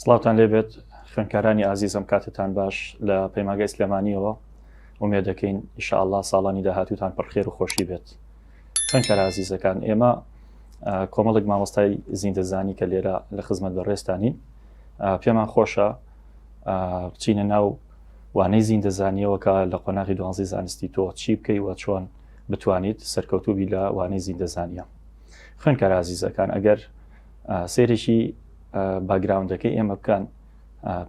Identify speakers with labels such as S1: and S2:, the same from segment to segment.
S1: سڵاوتان لێبێت خوێندکارانی ئازیزم کاتتان باش لە پەیمانگەی سلێمانیەوە ومێ دەکەین ئینشاءالله ساڵانی داهاتووتان پڕخێر و خۆشی بێت. خوێندکار ئازیزەکان ئێمە کۆمەڵێک مامۆستای زیندەزانی کە لێرە لە خزمەت بەڕێستانین پێمان خۆشە بچینە ناو وانەی زیندەزانیەوە کە لە قۆناغی دوانزەی زانستی تۆ چی بکەی وە چۆن بتوانیت سەرکەوتوبی لە وانەی زیندەزانیە. خوێندکار ئازیزەکان ئەگەر سێرێکی باگراوندەکەی ئێمە بکەن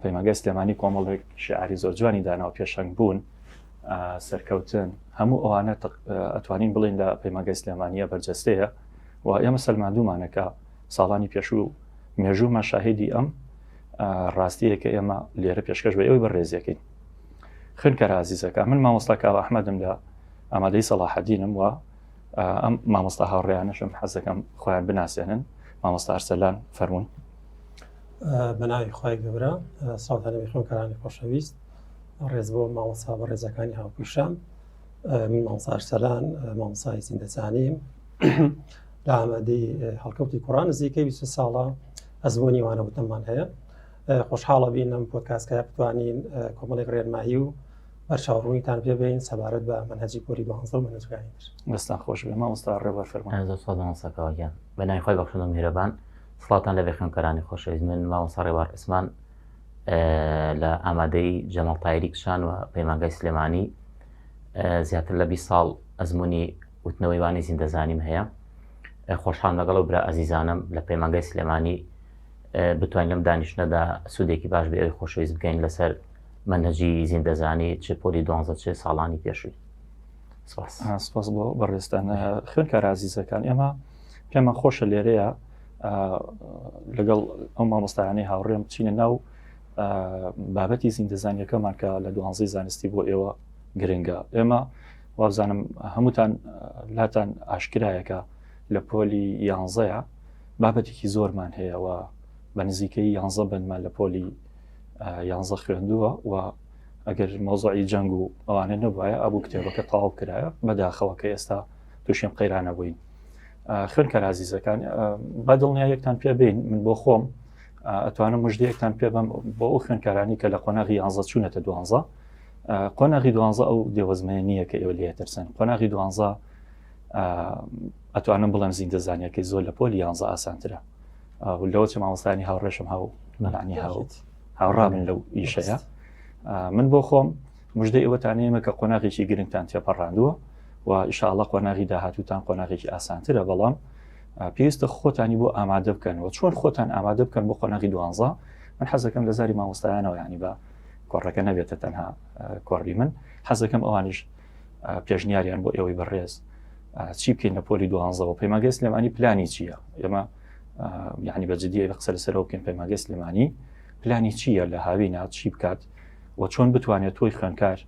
S1: پەیمانگەی سلێمانی کۆمەڵێک شعاری زۆر جوانی داناوە پێشەنگ بوون سەرکەوتن هەموو ئەوانە ئەتوانین بڵین لە پەیمانگەی سلێمانیە بەرجەستەیە و ئێمە سەلماندوومانەکە ساڵانی پێشوو مێژوومە شاهێدی ئەم ڕاستیە کە ئێمە لێرە پێشکەش بە ئەوەی بەڕێزیەکەین. خوێندکار ئازیزەکە من مامۆستا کاوە ئەحمەدم لە ئامادەی سەلاحەدینم و ئەم مامۆستا هاوڕێیانەشم حەز دەکەم خۆیان بناسێنن. مامۆستا ئەرسەلان فەرموون.
S2: بەناوی خۆی گەورە ساڵدانەوەی خوێندکارانی خۆشەویست ڕێز بۆ مامۆستا بە ڕێزەکانی هاوپیشان من مامۆستا ئەرسەلان مامۆستای زیندەزانیم لە ئامادەی هەڵکەوتی کوڕان نزیکەی 20 ساڵە ئەزمموی وانەوتەمان هەیە. خۆشحاڵە بینم پۆدکاستکە بتوانین کۆمەڵێک ڕێنمایی و بەرچاوڕوویتان پێ بین سەبارەت بە منهەجی پۆلی 12 و منهجەکانی تر.
S1: بەستان خۆش بێ مامۆستا ڕێبەر فەرموون.
S3: زۆر سەکەوەگیان بەناوی خۆی بەخشندە میهرەبان سڵاتان لەبێ خوێندکارانی خۆشەویست من مامۆستا ڕێبەر عوسمان لە ئامادەی جەماڵ تایری کشان و پەیمانگەی سلێمانی زیاتر لە 20 ساڵ ئەزمموی وتنەوەی وانی زیندەزانیم هەیە. خۆشحاڵم لەگەڵ و برا ئەزیزانم لە پەیمانگەی سلێمانی بتوانین لەم دانیشتنەدا سوودێکی باش بێ ئەوی خۆشەویست بگەین لەسەر منهەجی زیندەزانی چ پۆلی 12 چ ساڵانی پێشووی.
S1: سپاس بۆ بەڕێستان. خوێندکار ئازیزەکان ئێمە پێمان خۆشە لێرەیە لەگەڵ ئەو مامۆستایانەی هاوڕێم بچینە ناو بابەتی زیندەزانیەکەمان کە لە 12 زانستی بۆ ئێوە گرنگە. ئێمە وابزانم هەمووتان لاتان ئاشکرایەکە لە پۆلی 11 بابەتێکی زۆرمان هەیە و بە نزیکەی 11 بندمان لە پۆلی 11 خوێندووە و ئەگەر مۆزوعی جەنگ و ئەوانە نەبووایە ئەبوو کتێبەکە تەواو کرایە بەداخەوە کە ئێستا تووشیم قەیرانە بووین. خوێندکار ئازیزەکان بە دڵنیایەکتان پێ بین من بۆ خۆم ئەتوانم مژدەیەکتان پێ بەم بۆ ئەو خوێندکارانی کە لە قۆناغی 11 چوونەتە 12 قۆناغی 12 ئەو دێوەزمەیە نییە کە ئێوە لێ ترسن. قۆناغی 12 ئەتوانم بڵێم زیندەزانیەکەی زۆر لە پۆلی 11 ئاسانترە لەوە چ مامۆستانی هاوڕێشم هاومەلانی هاوڕابن لەو ئیشەیە. من بۆ خۆم مژدەی ئێوەتانەیەمە کە قۆناغێکی گرنگتان تێپەڕاندووە و ئینشاءالله قۆناغی داهاتووتان قۆناغێکی ئاسانترە بەڵام پێویستە خۆتانی بۆ ئامادە بکەنەوە. چۆن خۆتان ئامادە بکەن بۆ قۆناغی 12 من حەزەکەم لە زاری مامۆستایانەوە ینی بە کۆڕەکە نەبێتە تەنها کۆڕی من حەزەکەم ئەوانیش پێشنیاریان بۆ ئێوەی بەڕێز چی بکەین لە پۆلی 12 و پەیمانگەی سلێمانی پلانی چییە؟ ئێمە یعنی بەجددی قسە لەسەرەوە بکەین پەیمانگەی سلێمانی پلانی چییە لە هاوینات چی بکات و چۆن بتوانێت تۆی خوێندکار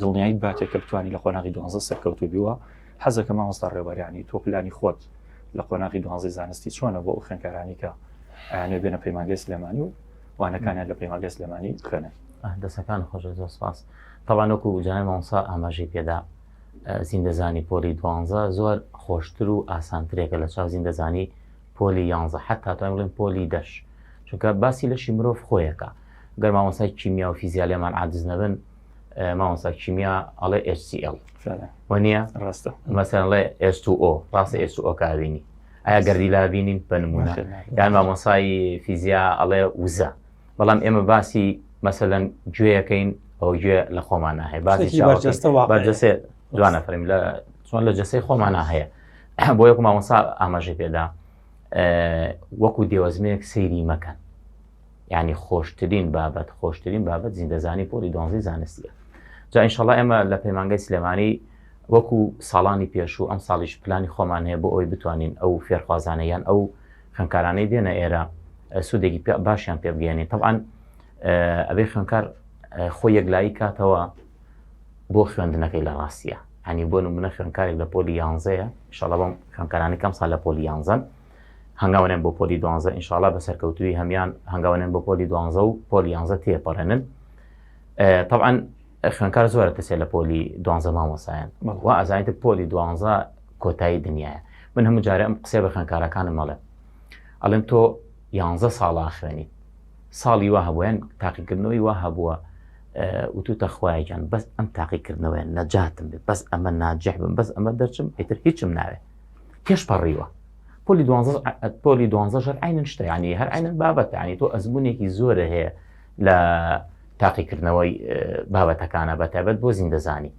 S1: دڵنیایت باتێک کە بتوانانی لە قۆناغی 12 سەرکەوتوو بیوە. حەزەکە مامۆستا ڕێبەریانی تۆ پلانی خۆت لە قۆناغی 12 زانستی چۆنە بۆ ئەو خوێندکارانی کە ئەیانێ بێنە پەیمانگەی سلێمانی و وانەکانیان لە پەیمانگەی سلێمانی خوێنن.
S3: دەسەکان خۆش زۆر سپاس. تەڵان وەکو جانای مامۆستا ئاماژەی پێدا زیندەزانی پۆلی 12 زۆر خۆشتر و ئاسانترێکە لە چاو زیندەزانی پۆلی 11 حتا توانین بڵێن پۆلی 10 چونکە باسی لەشی مرۆڤ خۆیەکە. گەر مامۆستای کیمیا و فیزیا لێمان عاجز نەبن مامۆستا کیمیا ئەڵێ HCl وەنیە
S1: ڕاستە
S3: مەسەڵەن ئەڵێ H2O ڕاستە H2O کابینی ئایا گەردی لابینین بە نمونە یان مامۆستای فیزیا ئەڵێ وزە بەڵام ئێمە باسی مەسەلەن گوێیەکەین ئەو گوێ لە خۆمان ناهەیە باسی بەرجەستێ دوانە فەرمی لە چۆن لە جەستەی خۆمان هەیە بۆ یەکو مامۆستا ئاماژەی پێدا وەکو دێوەزمەیەک سەیری مەکەن یعنی خۆشترین بابەت زیندەزانی پۆلی 12 زانستیە. جا ئینشاڵڵا ئێمە لە پەیمانگەی سلێمانی وەکو ساڵانی پێشوو ئەم ساڵیش پلانی خۆمان هەیە بۆ ئەوی بتوانین ئەو فێرخوازانەیان ئەو خوێندکارانەی دێنە ئێرە سوودێکی باشیان پێ بگەێنین. طبعاً ئەبێ خوێندکار خۆی یەکلایی کاتەوە بۆ خوێندنەکەی لە ڕاستیە ینی بۆ نمونە خوێندکارێک لە پۆلی 11 ئینشاڵڵا بۆم خوێندکارانی کەم ساڵ لە پۆلی 11 هەنگاوێن بۆ پۆلی 12 ئینشاڵڵا بە سەرکەوتووی هەمان هەنگاوێن بۆ پۆلی 12 و پۆلی 11 تێپەڕێنن. طبعاً خوێندکار زۆرە دەسێ لە پۆلی 12 مامۆسایان و ئازانیتە پۆلی 12 کۆتایی دنیاە. من هەموو جارە ئەم قسێ بە خوێندکارەکانم مەڵێ ئەڵێم تۆ 11 ساڵا خوێنیت ساڵی وا هەبوویان تاقیکردنەوەی وا هەبووە وتوتە خوایجان بەس ئەم تاقیکردنەوەیان نەجاتم بێت بەس ئەمە ناجح بم بەس ئەمە دەرچم ئیتر هیچم ناوێت پێش پەڕیوە پۆلی 12 عینن شتە ینی هەر عینن بابەت ینی تۆ ئەزمونێکی زۆرە هەیە لە تاقیکردنەوەی بابەتەکانە بەتایبەت بۆ زیندەزانی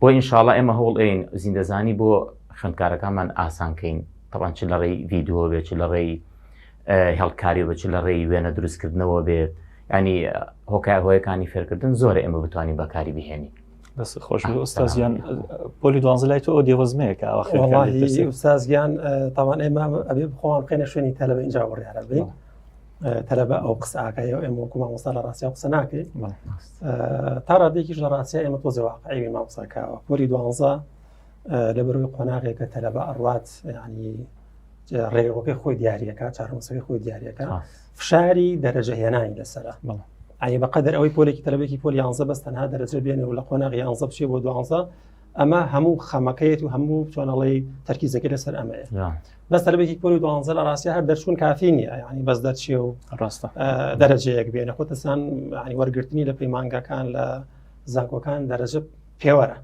S3: بۆ ئینشاڵڵا ئێمە هەوڵ ئەین زیندەزانی بۆ خوێندکارەکانمان ئاسانکەین طبعاً چ لە ڕێی ڤیدیۆ بێت چ لە ڕێی هەڵکاری بە چ لە ڕێی وێنە دروستکردنەوە بێت ینی هۆکایهۆیەکانی فێرکردن زۆرە ئێمە بتوانین بەکاری بهێنی
S1: بەس خۆش ئۆستازیان پۆلی 12 لای تۆ دیێوەزمەیەکە
S2: ئوستازگیان تاوان ئێمە ئەبێ بخۆوان بقێنە شوێنی تەلەبە اینجا وەڕیارە بێ تەلەبە ئەو قسەکەی ئێمە وەکو مامۆستا لە ڕاستیا قسە ناکەیت تا ڕادێکیش لە ڕاستیا ئێمە تۆزە واقعی مامۆستاکەوە پۆلی 12 لە بەروی قۆناغێکە تەلەبە ئەڕوات ینی ڕێگەکەی خۆی دیارەکە چارمەسەکەی خۆی دیارەکە فشاری دەرەجە هێنانی لەسەرە ئەی بەقەدر ئەوەی پۆلێکی تەلەبێکی پۆلی 11 بەس تەنها دەرەجە بێنێ و لە قۆناغی 11 بچێ بۆ 12 ئەمە هەموو خەمەکەیت و هەموو چۆنەڵی تەرکیزەکەی لەسەر ئەمەیە بەس تەلەبێکی پۆلی 12 لە ڕاستیا هەر دەرچوون کافی نییە ینی بەس دەرچێ و
S1: ڕاستە
S2: دەرەجەیەک بێنە خۆتەسان ینی وەرگرتنی لە پەیمانگەکان لە زانکۆکان دەرەجە پێوەرە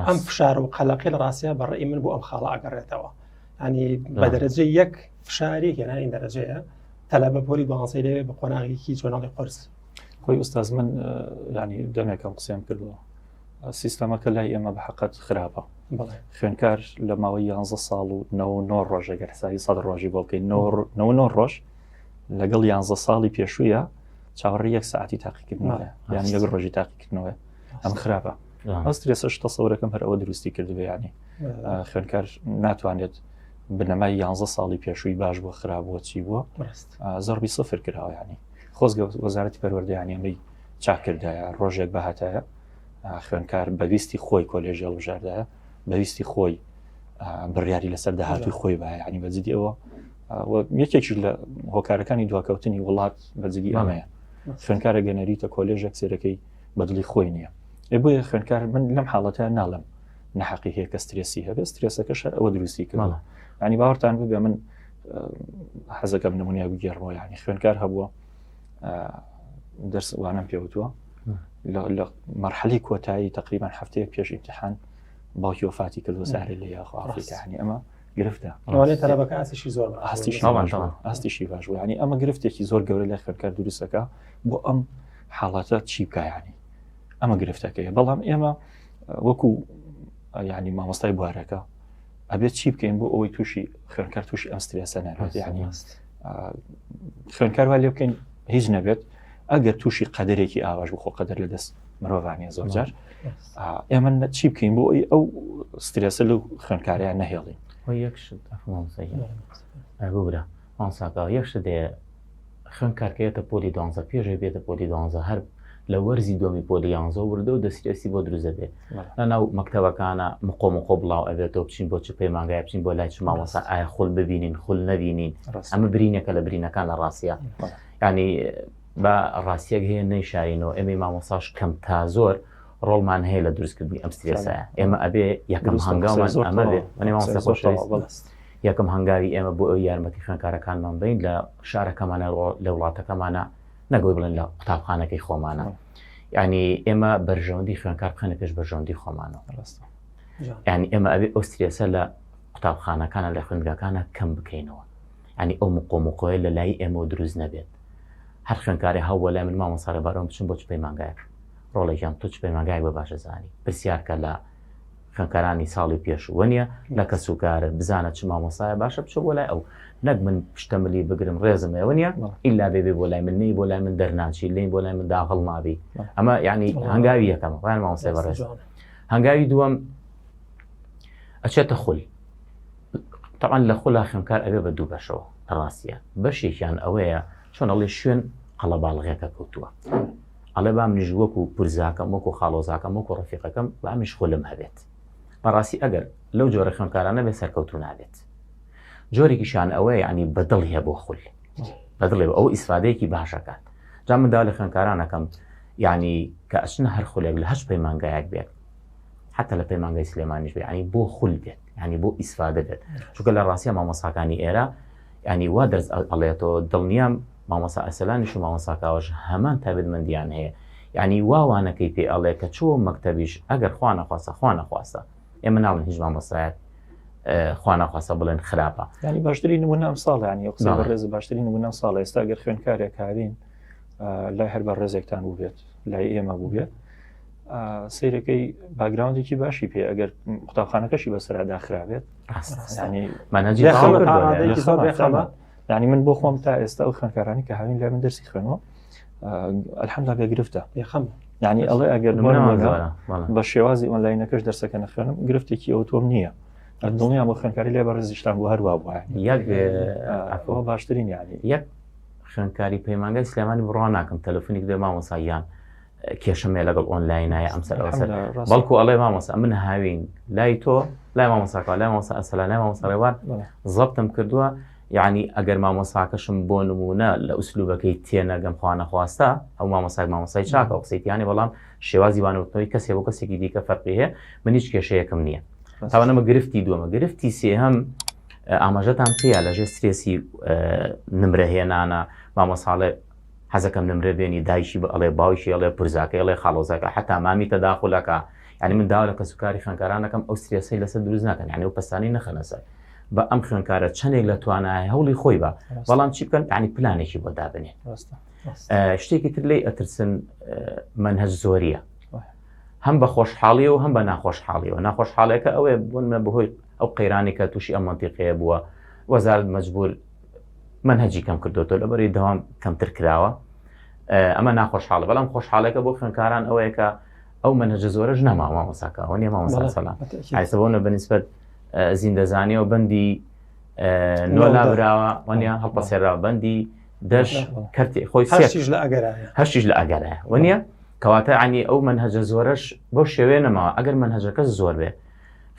S2: ئەم فشار و قەلەقی لە ڕاستیا بەڕێی من بۆ ئەم خاڵە ئەگەڕێتەوە ینی بە دەرەجە یەک فشاری هێنانی دەرەجەیە تەلەبە پۆلی 12 لێوێ بە قۆناغێکی چۆنەڵی قرس
S1: خۆی ئوستاز من ینی دەمێکم قسەم کردەوە سیستەمەکە لای ئێمە بە حەقەت خراپە خوێنکار لە ماوەی 11 ساڵ و 9 ڕۆژێگە حسابی 100 ڕۆژی بۆ بکەین 9 ڕۆژ لەگەڵ 11 ساڵی پێشوویە چاوەڕێی 1 ساعتی تاقیکردنەوە یان یەک ڕۆژی تاقیکردنەوە ئەم خراپە ئەسترێسەش تەسەورەکەم هەر ئەوە دروستی کردوێ ینی خوێنکار ناتوانێت بنەمای 11 ساڵی پێشووی باش بۆ خراپەوە چی بووە زەربی سفر کراوە ینی خۆزگە وەزارەتی پەروەردەیانی ئەمەی چاکردایە ڕۆژێک بەهاتایە خوێنکار بەویستی خۆی کۆلێژی هەڵبژاردایە بەویستی خۆی بڕیاری لەسەر داهاتوی خۆی بە ینی بەجددی ئەوە یەکێکی لە هۆکارەکانی دواکەوتنی وڵات بەجددی ئەمەیە خوێنکارە گەنەریتە کۆلێژێک سێرەکەی بەدڵی خۆی نییە بۆیە خوێنکار من لەم حاڵەتە ناڵم نەحەقی هەیە کە سترێسی هەبێت سترێسەکەش ئەوە دروستی کردەوە ینی باوەڕتان ببێ من حەزەکەم نمونیای بگێڕەوە ینی خوێنکار هەبووە دەرس وانم پێوتووە لە مەرحەلی کۆتایی تقریبان هەفتەیەک پێش ئیمتیحان باوکی وفاتی کردوە سارێ لە یاخوا ئەفریقا ینی ئەمە گرفتە
S2: تەلەبەکە ئاستیشی زۆر
S1: ئاستیشی باش بوو ینی ئەمە گرفتێکی زۆر گەورە لە خوێنکار دروستەکە بۆ ئەم حاڵەتە چی بکە ینی ئەمە گرفتەکەیە بەڵام ئێمە وەکو ینی مامۆستای بوارەکە ئەبێت چی بکەین بۆ ئەوەی تووشی خوێنکار تووشی ئەم سترێسە نەبێت ینی خوێنکار وا لێ بکەین هیچ نەبێت ئەگەر تووشی قەدرێکی ئاواش بخۆ قەدر لە دەست مرۆڤانیە زۆرجار ئێمە چی بکەین بۆ ئەو سترێسە لەو خوێنکاریان نەهێڵین
S3: بورە ماساکە یەکشت دێ خوێنکارکەیەتە پۆلی 12 پێشێ بێتە پۆلی 12 هەر لە وەرزی دۆمی پۆلی 11 وردە و دەسترێسی بۆ دروزە بێت لەناو مەکتەبەکانە مقۆ بڵاو ئەبێتەوە بچین بۆ چ پەیمانگای بچین بۆ لای چ مامۆستا ئایا خۆل ببینین خۆل نەبینین ئەمە برینێکە لە برینەکان لە ڕاستیە ینی بە ڕاستیەک هەیە نەیشارینەوە ئێمەی مامۆساش کەم تا زۆر ڕۆڵمان هەیە لە دروستکردنی ئەم سترێسایە ئێمە ئەبێ یەکەم هەنگاومان ئەمە بێت یەکەم هەنگاوی ئێمە بۆ ئەو یارمەتی خوێنکارەکانمان بین لە شارەکەمانە لە وڵاتەکەمانە نەگوی بڵێن لە قوتابخانەکەی خۆمانە ینی ئێمە بەرژەوەندی خوێنکار بخەنە پێش بەرژەوەندی خۆمانەوە ینی ئێمە ئەبێ ئەو سترێسە لە قوتابخانەکانە لە خوێندگاکانە کەم بکەینەوە ینی ئەو مقۆمقۆیە لە لای ئێمە دروست نەبێت هەر خوێنکاری هەوە لای من مامۆستا لەبارەوە بچم بۆ چ پەیمانگایەک ڕۆڵێکیان تۆ چ پەیمانگایەک بە باشە زانی پرسیارکە لە خوێنکارانی ساڵی پێشووە نیە لە کەسوکارە بزانە چ مامۆستایە باشە بچۆ بۆ لای ئەو نەک من پشتەمەلی بگرم ڕێزم ئێوە نیە ئیلا بێبێ بۆ لای من نەی بۆ لای من دەرناچی لێن بۆ لای من داغڵ مابی ئەمە یعنی هەنگاوی یەکەمە وایان مامۆستای بەڕێز هەنگاوی دووەم ئەچێتە خول طبعاً لە خولا خوێنکار ئەبێ بە دوو بەشەوە ڕاستیە بەشێکیان ئەوەیە چۆن ئەڵێ شوێن قەڵەباڵغێکە کەوتووە ئەڵێ بام نیژ وەکو پورزاکەم وەکو خاڵۆزاکەم وەکو ڕەفیقەکەم بامیش خۆلم هەبێت بەڕاستی ئەگەر لەو جۆرە خوێنکارانە بێ سەرکەوتو نابێت جۆرێکیشان ئەوەیە ینی بەدڵ هەیە بۆ خول بەدڵێ ئەو ئیسفادەیەکی باشەکات جا مندا لە خوێنکارانەکەم ینی کە ئەچنە هەر خولێک لە هەش پەیمانگایەک بێت حتى لە پەیمانگای سلێمانیش بێت ینی بۆ خول بێت ینی بۆ ئیسفادە بێت چونکە لە ڕاستیە مامۆستاکانی ئێرە ینی وا دەرس ئەڵێتەوە دڵنیام مامۆستا ئەسەلانیش و مامۆساکاوەش هەمان تایبەتمەندیان هەیە یعنی واوانەکەی پێ ئەڵێ کە چۆ مەکتەبیش ئەگەر خوا نەخواستە ئێمە ناڵێن هیچ مامۆستایەت خوا نەخواستە بڵێن خراپە
S1: ینی باشترین نمونە ئەم ساڵ ینی قسە بەڕێز باشترین نمونە ئەم ساڵ ئێستا ئەگەر خوێندکارێک هاوین لای هەر بە ڕێزێکتان بوو بێت لای ئێمە بوو بێت سیرەکەی باگراوندێکی باشی پێ ئەگەر قوتابخانەکەشی بەسەرا داخرابێت ینی من بۆ خۆم تا ئێستا ئەو خوێندکارانی کە هاوین لای من دەرسی خوێنەوە ئەلحەمدولیلا بێگرفتە
S2: بێخەم
S1: ینی ئەڵێ ئەگەر بە شێوازی ئۆنلاینەکەش دەرسەکە نەخوێنم گرفتێکی ئەو تۆم نییە دڵنیام بۆ خوێندکاری لێ بە ڕێزیشتان بۆ هەروە بووە یەک باشترین یعنی
S3: یەک خوێندکاری پەیمانگای سلێمانی بڕوا ناکەم تەلەفۆنی دێ مامۆساییان کێشەمێ لەگەڵ ئۆنلاینایە ئەمسەر ئەوسەر بەڵکو ئەڵێ مامۆسا من هاوین لای تۆ لای مامۆساکە لای مامۆسا ئەسەلا لای مامۆسا ڕێوان زەبتم کردووە یعنی ئەگەر مامۆساکەشم بۆ نمونە لە ئوسلوبەکەی تێنەگەم خوا نەخواستە ئەو مامۆساک مامۆسای چاکە قسەیتیانی بەڵام شێوازی وانەوتنەوەی کەسێک بۆ کەسێکی دیکە فەرقی هەیە من هیچ کێشەیەکم نییە تاوانەمە گرفتی دووەمە گرفتی سێهەم ئاماژەتان پێیە لەژێ سترێسی نمرە هێنانە مامۆساڵێ حەزەکەم نمرە بێنی دایشی ئەڵێ باوشی ئەڵێ پرزاکە ئەڵێ خاڵۆزەکە حتا مامی تەداخولەکە ینی من داوا لە کەسوکاری خوێندکارانەکەم ئەو سترێسەی لەسەر دروست ناکەن یعنی ئەو پەستانی نەخەنە سەر بە ئەم خوێندکارە چەندێک لە توانای هەوڵی خۆی بە بەڵام چی بکەن ینی پلانێکی بۆ دابنێن شتێکی تر لێی ئەترسن منهەج زۆریە هەم بە خۆشحاڵی و هەم بە ناخۆشحاڵیەوە ناخۆشحاڵەکە ئەوێ بوون بەهۆی ئەو قەیرانی کە تووشی ئەم مەنتیقەیە بووە وەزارەت مەجبور منهەجی کەم کردوتەوە لەبەری دەوام کەمتر کراوە ئەمە ناخۆشحاڵە بەڵام خۆشحاڵەکە بۆ خوێندکاران ئەوەیە کە ئەو منهەجە زۆرەش نەما مامۆساکەەوە نیە مامۆسا سەلام ئایسەبوونە بەنسبەت زیندەزانی و بەندی نۆلا براوە وانە هەڵپەسێراوە بەندی دەش کەرتی خۆی هەرشیش لە ئەگەرایە وانە کەواتە عنی ئەو منهەجە زۆرەش بۆ شێوێ نەماوە ئەگەر منهەجەکە زۆر بێ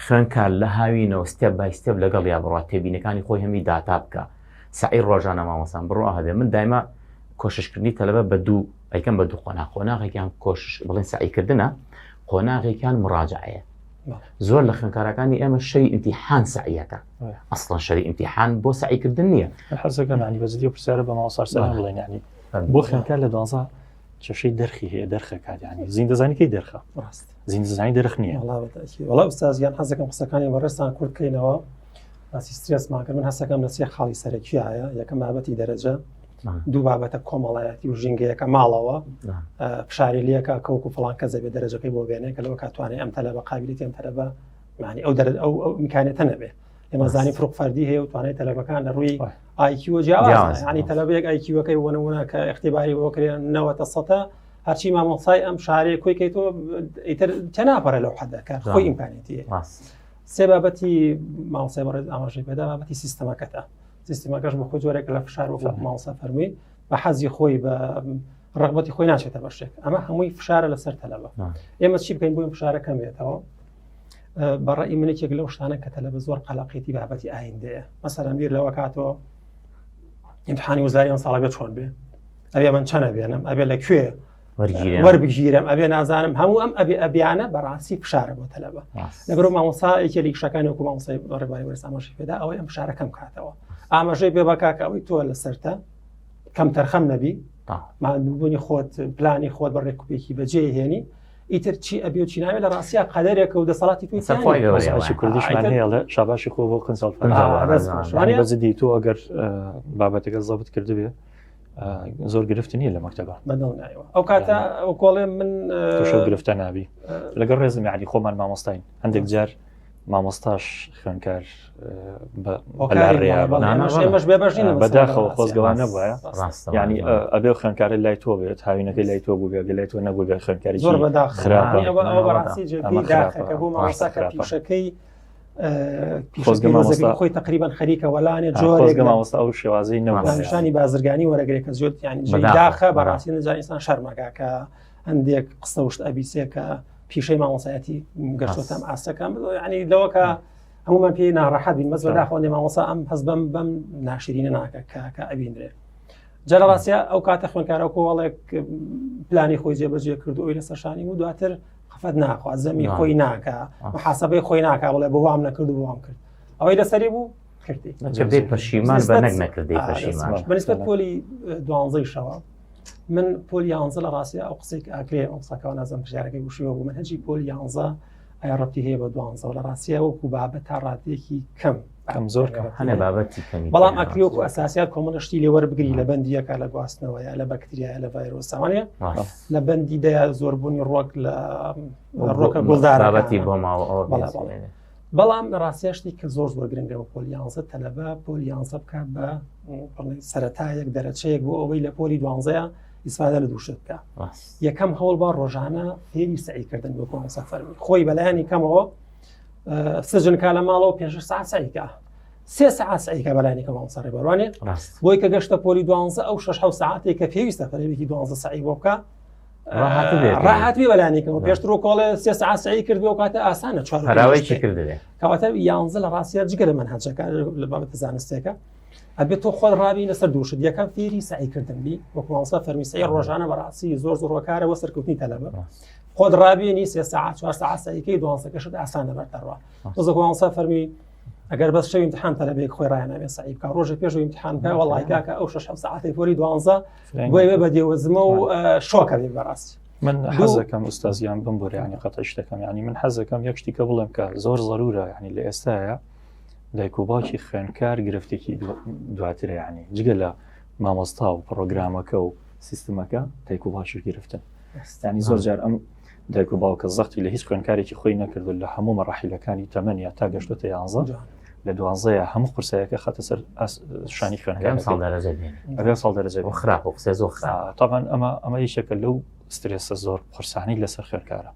S3: خوێندکار لە هاوینەوە ستێپ بای ستێپ لەگەڵ یا بڕات تێبینەکانی خۆی هەمی داتا بکە سعی ڕۆژانە مامۆسان بڕۆ هەبێ من دایما کۆششکردنی تەلەبە بە دوو ئەیکەم بە دوو قۆناغێکیان کۆشش بڵێن سعیکردنە قۆناغێکیان مراجعەیە زۆر لە خوێندکارەکانی ئێمە شەی ئیمتیحان سعیەکە ئەسڵەن شەری ئیمتیحان بۆ سعیکردن نییە
S1: حەزەکەم عنی بەزدی و پرسیارە بە ماوەسار سەلام بڵێن ینی بۆ خوێندکار لە 12 چەشەی دەرخی هەیە دەرخەکات ینی زیندەزانیکەی دەرخە زیندەزانی دەرخ نییە
S2: وەڵا ئوستازیان حەزەکەم قسەکانی بەڕێستان کورتکەینەوە باسی سترێسمان کرد من هەستەکەم لە سێ خاڵی سەرەکیایە یەکەم بابەتی دەرەجە دوو بابەتە کۆمەڵایەتی و ژینگەیەکە ماڵەوە پشاریلیەکە کەوکو فڵان کە زەبێ دەرەجەکەی بۆ بێنێ کە لەوە کاتوانێت ئەم تەلەبە قابلیتی ئەم تەلەبە معنی ئەو میکانێتە نەبێ ئێمە زانی فروق فەردی هەیە و توانای تەلەبەکان لە ڕووی ئایکیوە جیاواز ینی تەلەبەیەک ئایکیوەکەی وەنەوەنە کە اختیباری بۆ کرێن 90% هەرچی مامۆسای ئەم شارەیە کۆی کەیتەوە ئیتر تەناپەڕە لەو حەدەکە خۆی ئیمکانێتی سێ بابەتی مامۆسای بەڕێز ئاماژەی پێدا بابەتی سیستەمەکەتە سیستەمەکەش بە خۆی جۆرێک لە فشار وەکو مامۆسا فەرمووی بە حەزی خۆی بە ڕغبەتی خۆی ناچێتە بەشێک ئەمە هەمووی فشارە لەسەر تەلەبە ئێمە چی بکەین بۆ ئەم فشارە کەم بێتەوە بەڕێی منێکێک لەو شتانە کە تەلەبە زۆر قەلەقێتی بابەتی ئایندەیە مەسەلەن بیر لەوە کاتەوە ئیمتحانی وزاری ئەم ساڵە بێت چۆن بێ ئەبێ من چەنە بێنم ئەبێ لەکوێ وەربگیرم ئەبێ نازانم هەموو ئەم ئەبیانە بەڕاستی فشارە بۆ تەلەبە لەبەرەوە مامۆسا یەکێکی شەکانی وەکو مامۆسای ڕێباری وەرز ئاماژەی پێدا ئەوەی ئەم فشارە کەم کاتەوە ئاماژەی پێ بکا کە ئەوەی تۆ لەسەرتە کەم تەرخەم نەبی مادووبوونی خۆت پلانی خۆت بە ڕێکوپێکی بەجێ هێنی ئیتر چی ئەبێ و چی ناوێت لە ڕاستیە قەدەرێکە و دەسەڵاتی توی
S1: کوردیشمان هەیە لە شاباشی خۆ بۆ قنسەڵ بەزدی تۆ ئەگەر بابەتەکە زەبت کردبێ زۆر گرفت نییە لە مەکتەبە
S2: بەدڵنایەوە ئەو کاتە ئەو کۆڵێ من
S1: گرفتە نابی لەگەڵ ڕێزم یعنی خۆمان مامۆستاین هەندێک جار مامۆستاش خوێندکار بەداخەوە خۆزگەوان نەبووە ینی ئەبێ خوێندکارە لای تۆ بێت هاوینەکەی لای تۆ بوو بێ لای تۆ نەبوو بێت خوێندکاری
S2: زۆر بەداخراپەکە بۆ مامۆستاکە پیشەکەی خۆی تقریبان خەریکە وەلانێ
S1: جۆرێگە مامۆستا ئەو شێوازەی
S2: نەوەشانی بازرگانی وەرەگرێکە زۆر ینی داخە بەڕاستی نەجانستان شەرمەکە هەندێک قسە وشت ئەبیسێکە پیشەی مامۆسایەتی گەشتۆتەم ئاسەکەم ینی لەوەکە هەمومان پێی ناڕەحەت بین مەز بەداخەوەندێ مامۆسا ئەم هەز بەم ناشرینە ناکە کە ئەبیندرێ جەرە ڕاستە ئەو کاتە خوێندکارە کۆڵێک پلانی خۆی جێبەجێ کردو ئەوی لەسەر شانی و دواتر خەفەت ناخوات زەمی خۆی ناکە محاسبەی خۆی ناکە بڵێ بۆ وام نەکرد و وام کرد ئەوەی لەسەری بوو کردی
S3: نەکردەی پەشیمان بە نەک نەکردەی پەشیمان
S2: بەنسبەت پۆلی 12ەوە من پۆلی 11 لە ڕاستی ئەو قسێک ئاکرێ ئەو قسەکەەوە نازم پرسیارەکەی گوشیەوە بوو من هەنجی پۆلی 11 ئایا ڕەتی هەیە بە 12 لە ڕاستیە وەکو بابەت تا ڕاتێکی کەم
S1: زۆر
S3: هەنێ بابەتی کەمی
S2: بەڵام ئەکریۆکو ئەساسیات کۆمەڵشتی لێوەربگری لە بەندیەکە لە گواستنەوەی لە بەکتریای لە ڤایرۆسەوانێ لە بەندی دەیە زۆربوونی ڕۆک لە ڕۆکە گوڵدار
S3: بابەتی بۆ ماوە
S2: بەڵام لە ڕاستیشتی کە زۆر گرنگەوە پۆلی 11 تەلەبە پۆلی 11 بکات بە سەرەتایەک دەرەچەیەک بۆ ئەوەی لە پۆلی 12 ئیسفادە لە دووشت بکە یەکەم هەوڵ بە ڕۆژانە فێری سعیکردن بۆ کۆمەڵسە فەرمی خۆی بەلایانی کەمەوە سجنکە لە ماڵەوە پێش ساعت سعیکە 3 ساعت سعیکە بەلایانی کەمەڵسە ڕێبەروانێ بۆی کە گەشتە پۆلی 12 ئەو 6 ساعتێک کە پێویستە فەرێکی 12 سعی بۆ بکە ڕاحەت بێ بەلایانێکەوە پێشتر کۆڵێ 3 ساعت سعی کرد بۆ کاتە ئاسانە
S3: هەراوەیەکی کردێ
S2: کەواتە 11 لە ڕاستیە جگە لە منهەجەکە لە بابەتە زانستێکە ئەبێت تۆ خۆت ڕابی لەسەر دووشت یەکەم فێری سعیکردن بی وەکو مامۆستا فەرمی سعی ڕۆژانە بەڕاستی زۆر ڕۆکارە وە سەرکەوتنی تەلەبە خۆت ڕابێنی 3 ساعت 4 ساعت سعیکەی 12 کەشت ئاسانە بەرتەڕوا وەکو مامۆستا فەرمی ئەگەر بەس شەوی امتحان تەلەبێک خۆی ڕایاناوێت سعی بکە ڕۆژێک پێش امتحان بکە وەڵای کاکە ئەو 6 ساعتی پۆلی 12 بۆیە بە دێوەزمە و شۆکە بێ بەڕاستی
S1: من حەزەکەم ئوستازیان بم بۆ ینی قەتە شتەکەم ینی من حەزەکەم یەک شتی کە بڵێم کە زۆر ضرورە ینی لە ئێستاە دایک و باوکی خوێنکار گرفتێکی دواترە ینی جگە لە مامۆستا و پرۆگرامەکە و سیستمەکە دایک و باشش گرفتن ینی زۆر جار ئەم دایک و باوکە زەختی لە هیچ خوێنکارێکی خۆی نەکردو لە هەموو مەڕاحیلەکانی تەمەنیا تا گەشتۆتە 11 لە 12 هەموو قورسەکە خەتە سەر شانی خوێنکار
S3: ساڵ دەرەجە
S1: ئەبێ ساڵ دەرەجە
S3: خراپ و قسە زۆر خراپ
S1: طبعاً ئەمە یەکێکە لەو سترێسە زۆر قورسانی لەسەر خوێنکارە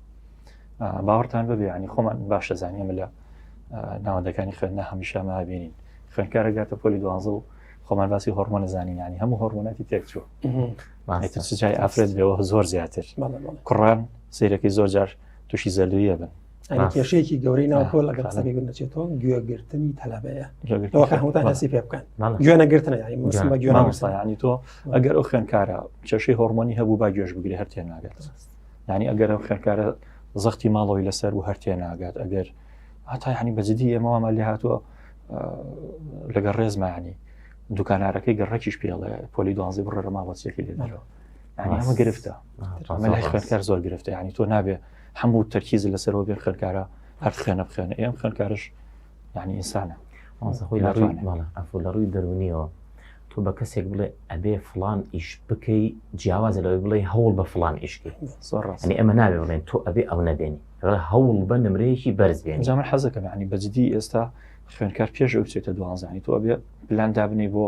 S1: باوەڕتان ببێ ینی خۆمان باشە زانیم لە ناوەندەکانی خوێندنە هەمیشە مابینین خوێنکارە گاتە پۆلی 12 و خۆمان باسی هۆرمۆنە زانین ینی هەموو هۆرمۆناتی تێک چووە سجای ئافرەت بێەوە زۆر زیاتر کوڕان سیرەکەی زۆر جار تووشی زەلویە بن
S2: کێشەیەکی گەورەی ناوکۆ لەگەڵ قسەکەی بنەچێتەوە گوێگرتنی تەلەبەیە ئەوە هەمووتان هەسی پێ بکەن گوێنەگرتنە ینی
S1: تۆ ئەگەر ئەو خوێنکارە کێشەی هۆرمۆنی هەبوو با گوێش بگری هەر تێ ناگات ینی ئەگەر ئەو خوێنکارە زەختی ماڵەوەی لەسەر و هەر تێ ناگات ئەگەر هەتا ینی بەجددی ئێمەوە لێ هاتووە لەگەڵ ڕێزمانی دوکانارەکەی گەڕێکیش پێڵێ پۆلی 12 بڕێرە ماوەچێکی لێ دەرەوە ینی ئەمە گرفتە ئەمە لای خوێنکار زۆر گرفتە ینی تۆ نابێ هەموو تەرکیز لەسەرەوە بێ خوێنکارە هەر خوێنە بخوێنە ئێم خوێنکارش ینی ئینسانە
S3: خۆی ئەفۆ لە ڕووی دەرونیەوە تۆ بە کەسێک بڵێ ئەبێ فلان ئیش بکەی جیاوازە لەوەی بڵێ هەوڵ بە فلان ئیشکی ینی ئەمە نابێ بڵێن تۆ ئەبێ ئەو نەبێنی هەوڵ بە نمرەیەکی بەرز بێن
S1: جا من حەزەکەم ینی بەجددی ئێستا خوێنکار پێش ئەو بچێتە 12 تۆ ئەبێ پلان دابنێ بۆ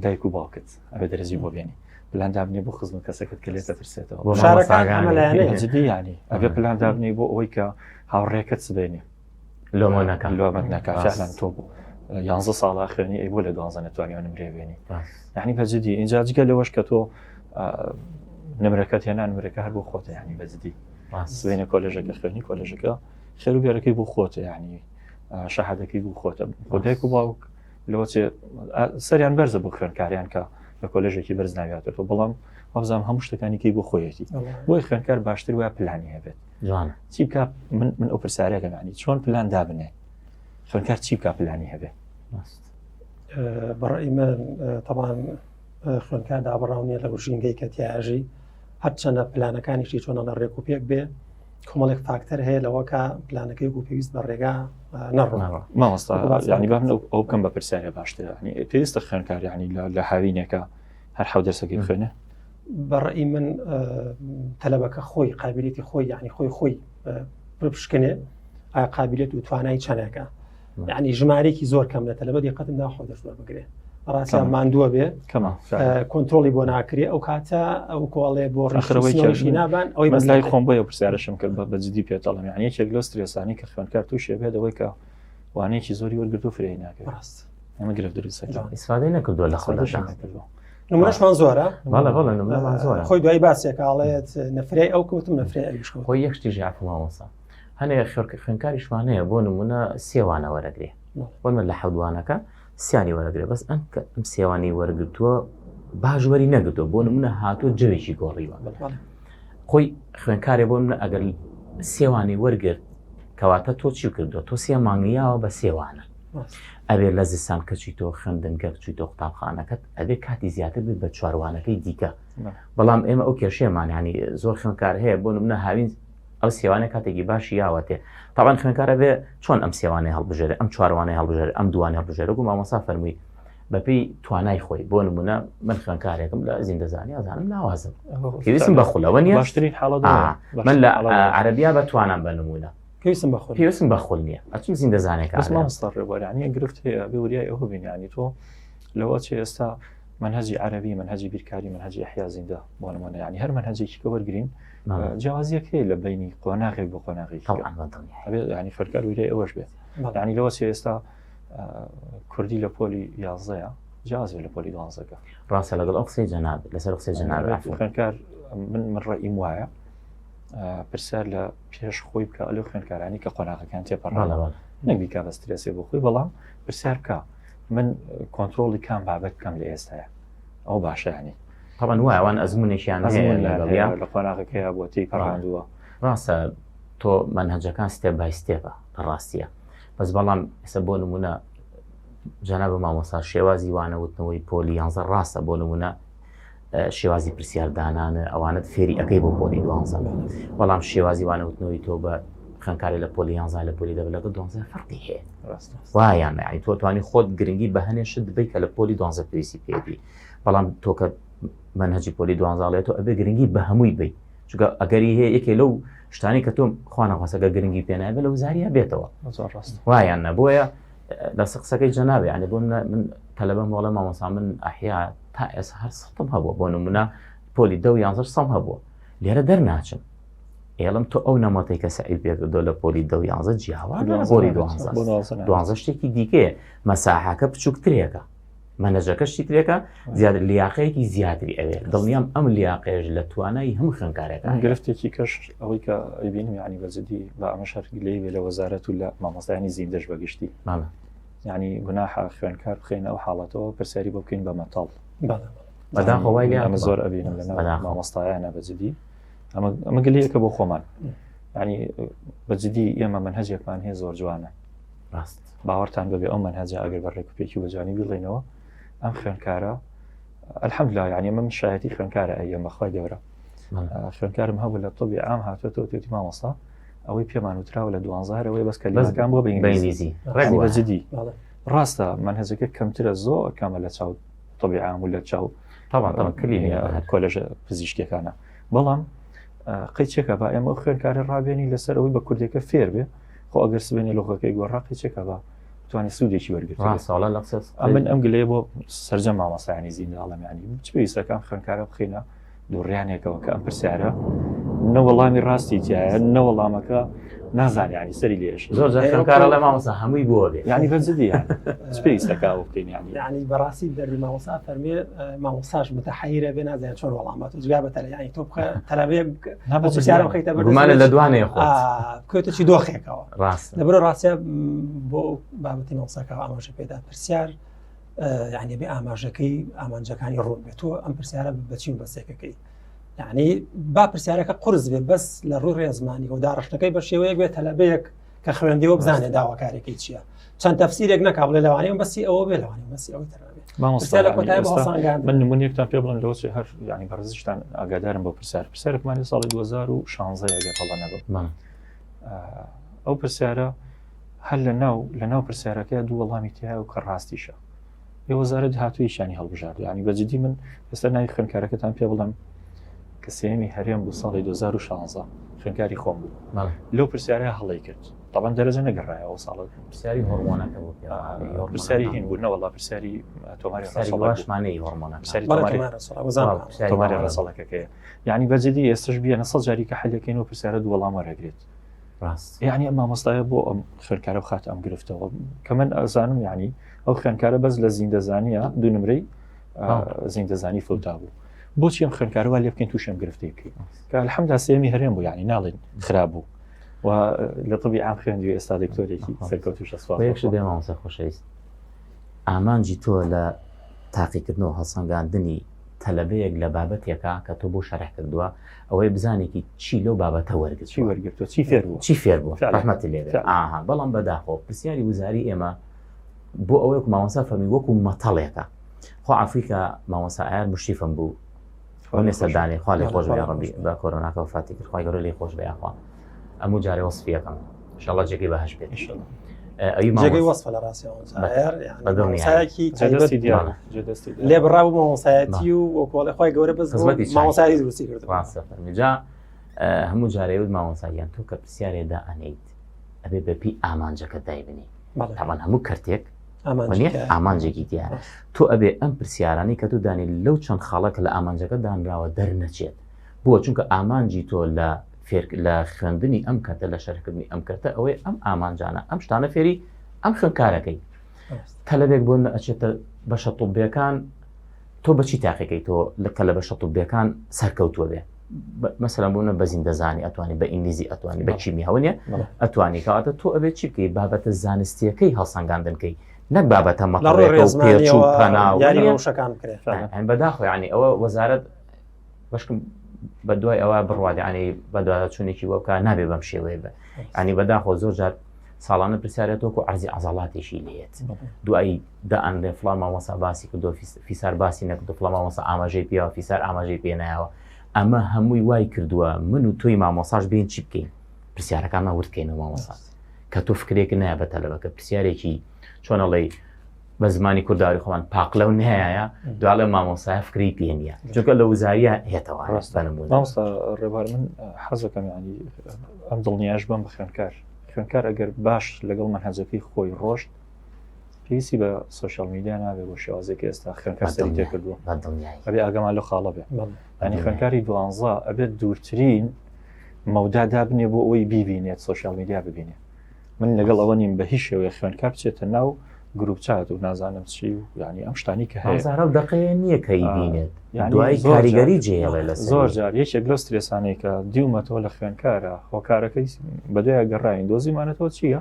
S1: دایک و باوکت ئەبێ دەرەجی بۆ بێنی پلان دابنێ بۆ خزم کەسەکەت کە لێتە ترسێتەوە جددی ینی ئەبێ پلان دابنێ بۆ ئەوەی کە هاوڕێکت سبێنێ لۆمەت ناکات فعلا تۆ 11 ساڵا خوێنی ئەی بۆ لە 12 نەتوانیەوە نمرێ بێنی یعنی بەجددی اینجا جگە لەوەش کە تۆ نمرەکەت هێنا نمرەکە هەر بۆ خۆتە ینی بەجددی سبێنێ کۆلێژەکە خوێنی کۆلێژەکە خێر و بێرەکەی بۆ خۆتە ینی شەهادەکەی بۆ خۆتە بۆ دایک و باوک لەوە سەریان بەرزە بۆ خوێنکاریان کە لە کۆلێژێکی بەرز ناوێتەوە بەڵام وەبزانام هەموو شتەکانی بۆ خۆیەتی بۆی خوێنکار باشتر وایە پلانی هەبێت چی بکە من ئەو پرسیارەکەم ینی چۆن پلان دابنێ خوێنکار چی بکە پلانی هەبێت
S2: بەڕێی من تەمان خوێنکار دابڕاونیە لە ژینگەی کە تیاژی هەرچەندە پلانەکانیشی چۆنە لە ڕێک و پێک بێ کۆمەڵێک فاکتەر هەیە لەوەکە پلانەکەی و پێویست بە ڕێگا نەڕۆ
S1: مامۆستا ینی با من ئەو بکەم بە پرسیارە باشتر ینی پێویستە خوێنکار ینی لە هاوینێکە هەر حەو دەرسەکەی بخوێنێ
S2: بەڕێی من تەلەبەکە خۆی قابلیەتی خۆی ینی خۆی بپشکنێ ئایا قابلیەت و توانای چەندێکە ینی ژمارێکی زۆر کەم لە تەلەبەت یەقەتمدا خۆ دەست بگرێ ڕاستیان ماندووە بێ کۆنتترۆلی بۆ ناکرێ ئەو کاتە ئەو کۆڵێ بۆ ڕخەوەی نابان ئەوی
S1: بەلای خۆم بۆ پرسیارەشم کرد بە جددی پێتەڵم یعنی یەکێک لە سترێسانی کە خوێنکار تووشێ بێت ئەوەی کە وانەیەکی زۆری وەرگرت و فرێی ناکرێت ئەمە گرفت دروستەکە
S3: ئیسفادەی نەکردووە لە خۆشان
S2: نمونەشمان زۆرە
S3: خۆی
S2: دوای باسێکاڵێت نەفرەی ئەو کەوتم نەفرەی
S3: خۆی یەکشتی ژعف مامۆستا هەنێ خوێنکاریشوانەیە بۆ نمونە سێوانە وەرەگرێ بۆمە لە حەودوانەکە سیانی وەرەگرێ بەس ئەم سێوانی وەرگرتووە باژوەری نەگرتووە بۆ نمونە هاتووە جەوێکی گۆڕیوە خۆی خوێنکارێ بۆ منە ئەگەر سێوانی وەرگرت کەواتە تۆ چی کردووە تۆ سێ مانگیاوە بە سێوانە ئەبێ لە زستان کەچی تۆ خوێندنگە بچیت تۆ قوتابخانەکەت ئەبێ کاتی زیاتر بێت بە چوارەوانەکەی دیکە بەڵام ئێمە ئەو کێشەیەمان ینی زۆر خوێندکار هەیە بۆ نمونە هاوین ئەو سێوانەیە کاتێکی باشی یاوەتێ تاوان خوێندکارە بێ چۆن ئەم سێوانەی هەڵبژێرە ئەم چوارەوانەی هەڵبژێرە ئەم دوانەی هەڵبژێرە و مامۆستا فەرمووی بەپێی توانای خۆی بۆ نمونە من خوێندکارێکم لە زیندەزانی ئازانم لاوازم پێویستم بە خولەوە نیە
S1: باشترین حاڵەت
S3: من لە عەرەبیا بەتوانم بە نمونە پێویستم بە خول نییە ئەچم زیندەزانێک
S1: مامۆستاڕێوەرانی گرفت هەیە بێ وریای ئەوە بین ینی تۆ لەوە چێ ئێستا منهجی عربی منهجی بیرکاری منهجی ئەحیا زیندە بۆ نمونە ینی هەر منهجێکی کە وەرگرین جیاوازیەک هەیە لە بینی قۆناغێک بۆ قۆناغێک ینی فەرکار وریای ئەوەش بێت ینی لەوە چێ ئێستا کوردی لە پۆلی 11 جیاوازێ لە پۆلی 12
S3: ڕاستە لەگەڵ ئەو قسەی جەناب لەسەر قسەی جەناب
S1: خوێندکار من ڕێئیم وایە پرسیار لە پێش خۆی بکە ئەلێ خوێندکارانی کە قۆناغەکان تێپەڕاوە نەبی کا بە سترێسێ بۆ خۆی بەڵام پرسیار بکە من کۆنتترۆڵی کام بابەت بکەم لە ئێستاە ئەو باشیانی
S3: طبعا وایوان ئەزمونێکیان
S1: لە قۆناغەکەیە بۆ تی پەڕاندووە
S3: ڕاستە تۆ منهجەکان ستێپ بای ستێپە لە ڕاستیە بەس بەڵام ئێستا بۆ نمونە جەناب مامۆستا شێوازی وانەوتنەوەی پۆلی 11 ڕاستە بۆ نمونە شێوازی پرسیاردانانە ئەوانت فێری ئەەکەی بۆ پۆلی 12 بەڵام شێوازی وانەوتنەوەی تۆ بە خوێندکاری لە پۆلی 11 لە پۆلی لەگە 12 فەرقی هەیە وایان ینی تۆ توانی خۆت گرنگی بە هەنێشت دبیت کە لە پۆلی 12 پێویستی پێبی بەڵام تۆ کە منهجی پۆلی 12 لێت تۆ ئەبێ گرنگی بە هەمووی بی چونکە ئەگەری هەیە یەکێ لەو شتانی کە تۆ خوانەخواستەکە گرنگی پێنایە بە لەو زاریە بێتەوە وایان نەبووە لە قسەکەی جەنابێ ینی بۆ من تەلەبەم وەڵێ مامۆستا من ئەحیا تا ئێستا هەر سەختم هەبووە بۆ نمونە پۆلی 10 و 11 سەم هەبووە لێرە دەرناچم ئێڵم تۆ ئەو نەمەتەی کە سەعید پێکردۆ لە پۆلی 10 و 11 جیاوازە پۆلی 12 شتێکی دیکەیە مەساحەکە بچووکترێکە مەنەجەکەشتی ترێکە زیاتر لیاقەیەکی زیاتری ئەوێ دڵنیام ئەم لیاقەیەش لە توانای هەموو خوێندکارێکە
S1: گرفتێکی کەش ئەوەی کە ئەیبینم ینی بەجددی بە ئەمە شەرگی لێ لە وەزارەت و لە مامۆستایانی زیندەش بەگشتی ینی گوناحە خوێندکار بخێنە ئەو حاڵەتەوە پرسیاری بۆ بکەین بە مەتاڵ
S3: بەداخەوای
S1: ئەمە زۆر ئەبینم لە مامۆستایانە بەجددی ئەمە گلەیەکە بۆ خۆمان ینی بەجددی ئێمە منهجێکمان هەیە زۆر جوانە باوەڕتان بەبێ ئەو منهجە ئەگەر بەڕێکوپێکی بەجوانی بڵێنەوە ئەم خوێندکارە الحەمدلله ینی ئەمە من شایەتی خوێندکارە ئەیەم بەخوای گەورە خوێندکارم هەبوو لە تۆبی عام هاتوێتەوە توێتی مامۆستا ئەوەی پێمان وتراوە لە 12 ئەوەی بەس کەلیمەکان بۆ بەئینگلیزی بەجددی ڕاستە منهجەکە کەمترە زۆر کەمە لە چاو تۆبی عام و لە چاو کۆلێژە پزیشکیەکانە بەڵام قەیچێکە بە ئێمە خوێندکارە ڕابێنی لەسەر ئەوەی بە کوردێکە فێر بێ خۆ ئەگەر سبێنێ لۆخەکەی گۆڕا قەیچێکە بە توانی سوودێکی وەرگرت من ئەم گلەیە بۆ سەرجەم مامۆستایانی زیندەڵەم ینی چ پێویستەکەم خوێندکارە بخینە دووڕیانێکەوە کە ئەم پرسیارە نەوەڵامی ڕاستی تایە نەوەڵامەکە نازانانی ینی سەری لێش
S3: زۆر خوێندکارە لە مامۆستا هەمووی بۆ بێ
S1: ینی بەجددی چ پێویستەکە بکەین
S2: ینی بەڕاستی دەربی مامۆستا فەرمێ مامۆستاش متەحەیرە بێ نازانێت چۆن وەڵامات جگا بە ینی تۆ تەلەبێ پرسیارە بخەیتە
S3: گومانە لە دوانەیە
S2: بکەوێتەی دۆخێکەوە لەبەرە ڕاستە بۆ بابەتی مامۆستاکە ئاماژە پێدا پرسیار یعنی بێ ئاماژەکەی ئامانجەکانی ڕوون بێت تۆ ئەم پرسیارە بچین بەسێکەکەی یعنی با پرسیارەکە قرس بێ بەس لە ڕووی ڕێزمانی و داڕشتەکەی بە شێوەیەک بێت تەلەبەیەک کە خوێندەوە بزانێ داواکارێکی چییە چەند تەفسیرێک نەکا بڵێ لەوانەیە بەسی ئەوە بێ لەوانێ بەسی ئەوەی
S1: من نمونەیەکتان پێ بڵم لەوە هەر ینی بەڕزشتان ئاگادارم بۆ پرسیارێکمانی ساڵی 2016 ئەگەر هەڵە نەبێت ئەو پرسیارە هەر لە ناو پرسیارەکە دوو وەڵامی تیا و کە ڕاستیشە ێ وەزارەت هاتوویشانی هەڵبژار ینی بەجددی من ئێستا ناوی خوێندکارەکەتان پێ بڵم کە سێمی هەرێم بوو ساڵی 2016 خوێندکاری خۆم بوو لەو پرسیارە هەڵی کرد طبعا دەرەجە نەگەڕایەوە ساڵە
S3: پرسیاری هۆرمۆنەکە
S1: پرسیاری هین بوو نەوەڵا پرسیاری تۆماری
S3: ڕەسەڵەکەمانەی هۆرمۆنەکە
S1: تۆماری ڕەسەڵەکەکەیە یعنی بەجددی ئێستش بیە 100 جاری کە حەلەکەین و پرسیارە دوو وەڵام وەرەگرێت یعنی ئەم مامۆستایە بۆ ئەم خوێندکارە بخات ئەم گرفتەوە کە من ئەزانم یعنی ئەو خوێندکارە بەس لە زیندەزانیە دوو نمرەی زیندەزانی فەوتا بوو بۆچی ئەم خوێندکارەوە لێ بکەین تووشم گرفتی بکەین کە الحەمدلله سێمی هەرێم بوو یعنی ناڵێن خراپ بوو و لە طبی عام خوێندوی ئێستا دکتۆرێکی سەرکەوتوشە
S3: سوپاس دێ مامۆستا خۆشەویست ئامانجی تۆ لە تاقیکردنەوە هەڵسەنگاندنی تەلەبەیەک لە بابەتێکە کە تۆ بۆ شەرح کردووە ئەوەی بزانێکی چی لەو بابەتە وەرگرت
S1: چی فێر بوو
S3: ڕەحمەتی لێ بێت بەڵام بەداخۆ پرسیاری وزاری ئێمە بۆ ئەوەیەک مامۆسا فەرمی وەکو مەتەڵێکە خۆ ئەفریقا مامۆسا ئایار مشتیفم بوو سەردانی خوا لێ خۆش بێ ڕەبی بە کۆرۆناکە وفاتی کرد خوای گەورە لێ خۆش بێ ئەخوا ئەموو جارێ وەسفیەکەم ئینشاءالله جێگەی بەهەش بێت
S2: جێگەی وەسفە لە ڕاستیەوەکی لێ بڕابوو مامۆسایەتی و وەکوڵی خوای گەورە بەس مامۆسایی دروستی کرد
S3: جا هەموو جارێود مامۆساییان تۆ کە پرسیارێدا ئەنیت ئەبێ بەپی ئامانجەکە دایبنی تاوان هەموو کەرتێک ئامانجێکی دیارە تۆ ئەبێ ئەم پرسیارانی کە تو دانی لەو چەند خاڵەکە لە ئامانجەکە دانراوە دەرنەچێت بووە چونکە ئامانجی تۆ لە خوێندنی ئەم کەتە لە شەرکردنی ئەم کەرتە ئەوەی ئەم ئامانجانە ئەم شتانە فێری ئەم خوێندکارەکەی تەلەبێک بۆ ئەچێتە بەشە طوبیەکان تۆ بەچی تاقیەکەی تۆ کە لە بەشە طوبیەکان سەرکەوتووە بێ مثلا بوونە بە زیندەزانی ئەتوانی بە ئینگلیزی ئەتوانی بە چیمی هەونیە ئەتوانی کەواتە تۆ ئەبێت چی بکەی بابەتە زانستیەکەی هەڵسەنگاندنکەی نەک بابەتە مەتەڵێک و پێچ و پەناو
S2: یاریشەکان بکرێت
S3: بەداخۆ ینی ئەوە وەزارەت بەشکم بە دوای ئەوە بڕوادیانی بەدوای چونێکی وەکە نابێ بەم شێوەیە بە ینی بەداخۆ زۆر جار ساڵانە پرسیارێتەوە و عەرزی عەزەڵاتێکی لێت دوایی دائەندێ فڵان مامۆستا باسی کردو فیسار باسی نەکردو فڵان مامۆستا ئاماژەی پێوە فیسار ئاماژەی پێ نایەوە ئەمە هەمووی وای کردووە من و تۆی مامۆساش بین چی بکەین پرسیارەکان وردکەینەوە مامۆستا کە تۆ فکرێک نایە بە تەلەبەکە پرسیارێکی چۆنەڵێ بە زمانی کورداوی خۆمان پاقلە و نهەیە دوالە مامۆسای فکری پێ نییە چونکە لە وزاریە هێتەوە
S1: مامۆستا ڕێبار من حەزەکەم ینی ئەم دڵنیاش بم بە خوێندکار ئەگەر باش لەگەڵ مەنهەجەکەی خۆی ڕۆشت پێویستی بە سوشیال میدیا نابێت بۆ شێوازێکی ئێستا خوێندکار سەری تێکردووە ئەبێ ئاگەمان لەو خاڵە بێ ینی خوێندکاری دوانزە ئەبێت دوورترین مەودا دابنێ بۆ ئەوەی بیبینێت سوشیال میدیا ببینێت من لەگەڵ ئەوە نیم بە هیچ شێوەیە خوێندکار بچێتە ناو گروپ چات و نازانم چی و ینی ئەم شتانی کە هەیە
S3: دقەیە نییە کەی بینێت دوای کاریگەری جێڵێ لە
S1: زۆر جار یەکێک لە سترێسانەی کە دیومەتەوە لە خوێندکارە هۆکارەکەی بەدوایە گەڕاین دۆزیمانێتەوە چییە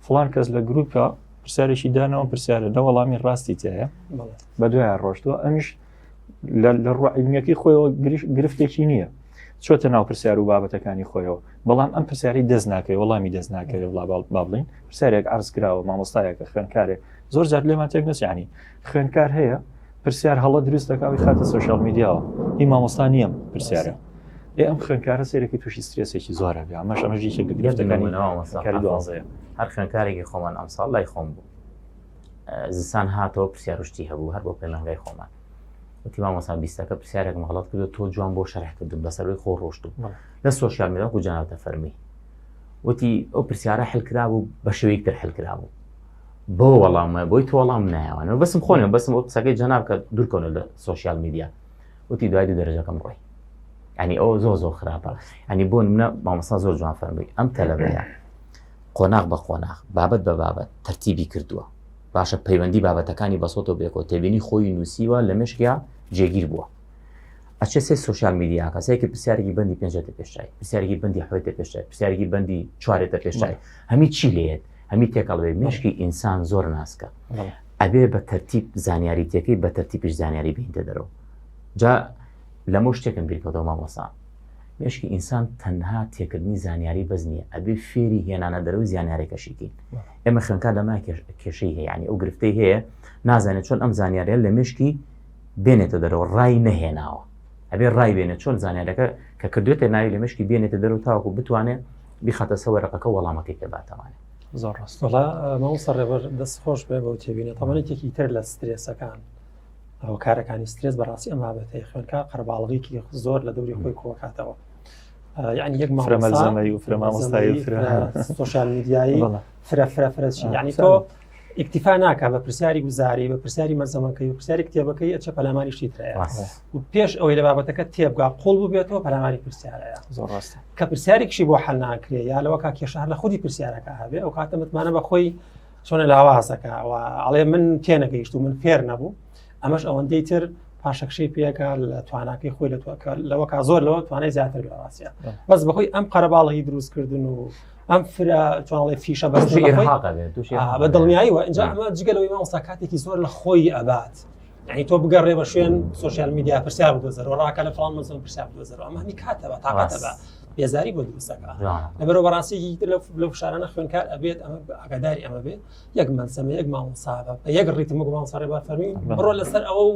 S1: فڵان کەس لە گروپە پرسیارێکی دانەوە پرسیارە نە وەڵامی ڕاستی تایە بەدوایە ڕۆشتووە ئەمیش لە ڕوعیلمیەکەی خۆیەوە گرفتێکی نییە چۆتە ناو پرسیار و بابەتەکانی خۆیەوە بەڵام ئەم پرسیاری دەست ناکەی وەڵامی دەست ناکەی با بڵین پرسیارێک عەرز کراوە مامۆستایەکە خوێندکارێک زۆر جار لێمان تێک نەچانی خوێندکار هەیە پرسیار هەڵە دروست دەکاوی خاتە سوشیال میدیاوە هی مامۆستا نییە پرسیارە ئەم خوێندکارە سێرەکی تووشی سترێسێکی زۆرە بێ ئەمەش ئەمەژی گرفتەکانی دوازەیە
S3: هەر خوێندکارێکی خۆمان ئەمساڵ لای خۆم بوو زستان هاتەوە پرسیاروشتی هەبوو هەر بۆ پەیمانگای خۆمان وتی مامۆستا بیستەکە پرسیارێک مەغڵەت کردو تۆ جوان بۆ شەرحکردن بەسەروی خۆ ڕۆشتو لە سوشیال میدیا و جاناوتە فەرمی وتی ئەو پرسیارە حلکرا بوو بە شێوەیەکتر حلکرا بوو بۆ وەڵامە بۆی تۆ وەڵام نایوانەوە بەسم خۆنێ بەسم ئەو قسەکەی جەناب کە دوورکەونە لە سوشیال میدیا وتی دوای دوو دەرەجەکەم ڕۆی ینی ئەوە زۆر خراپە ینی بۆ منە مامۆستا زۆر جوان فەرمووی ئەم تەلەبەیە قۆناغ بە قۆناغ بابەت بە بابەت تەرتیبی کردووە باشە پەیوەندی بابەتەکانی بەسۆتەوە بێکەوە تێبینی خۆی نووسیوە لە مشکیا جێگیر بووە ئەچێ سێ سوشیال میدیا کەسێکی پرسیارێکی بەندی پێنجێتە پێشای پرسیارێکی بەندی حوێتە پێشای پرسیارێکی بەندی چوارێتە پێشای هەمی چی لێت هەمی تێکەڵێ مشکی ئینسان زۆر ناسکە ئەبێ بە تەرتیب زانیاریتەکەی بە تەرتیبیش زانیاری بینتە دەرەوە جا لەمە شتێکم بیرکەوتەوە مامۆستا مشکی ئینسان تەنها تێکردنی زانیاری بەز نییە ئەبێ فێری هێنانە دەرەوە زانیارێکەشیکەین ئێمە خوێندکار لەمای کێشەی هەیە ینی ئەو گرفتەی هەیە نازانێت چۆن ئەم زانیاریە لە مشکی بێنێتە دەرەوە ڕای نەهێناوە ئەبێ ڕای بێنێت چۆن زانیارەکە کە کردوێتە ناوی لە مشکی بێنێتە دەرەوە تاوەکو بتوانێت بیخاتە سەوەرەقەکە وەڵامەکەی پێ باتەوانێت
S1: زۆر ڕاست
S2: وڵا مامۆستا ڕێبەر دەست خۆش بێ بەو تێبینێت تەمەێتێکی تر لە سترێسەکان ئەو کارەکانی سترێس بەڕاستی ئەم بابەتەیە خوێندکار قەرباڵغێکی زۆر لە دەوری خۆی کۆکاتەوە یعنی یەک
S1: مامۆستای و فرەمامۆستایی
S2: سوشیال میدیایی فرەچی یعنی تۆ ئیکتیفا ناکە بە پرسیاری گوزاری بە پرسیاری مەرزەمەکەی و پرسیاری کتێبەکەی ئەچە پەلاماریشی ترەیە و پێش ئەوەی لە بابەتەکە تێبگا قوڵ بووبێتەوە پەلاماری پرسیارەیە
S1: زۆر ڕاستە
S2: کە پرسیارێکشی بۆ حەل ناکرێ یا لەوە کا کێشە هەر لە خودی پرسیارەکە هەبێ ئەو کاتە متمانە بە خۆی چۆنە لاوازەکە و ئەڵێ من تێنەگەیشت و من فێر نەبوو ئەمەش ئەوەندەی تر پاشەکشەی پێەکە لە تواناکەی خۆی لەوە کا زۆر لەوە توانای زیاتر لەواسیە بەس بەخۆی ئەم قەرەباڵغی دروستکردن و ئەم چۆنڵی فیشە بە دڵنیاییوە اینجا ئەمە جگەلەوەی مامۆستا کاتێکی زۆر لە خۆی ئەبات یعنی تۆ بگەڕێ بە شوێن سوشیال میدیا پرسیار بدۆزەرەوە ڕاکە لە فڵان مەزم پرسیار بدۆزەرەوە ئەمە هەمی کاتەبە تاقەتەبە بێزاری بۆ دروستەکە لەبەرەوە بەڕاستیی لەو شارانە خوێنکار ئەبێت ئەمە ئاگاداری ئەمە بێت یەک مەنسەمە یەک مامۆستا بە یەک ڕیتم وەکو مامۆستا ڕێبار فەرمی بڕۆ لەسەر ئەوە و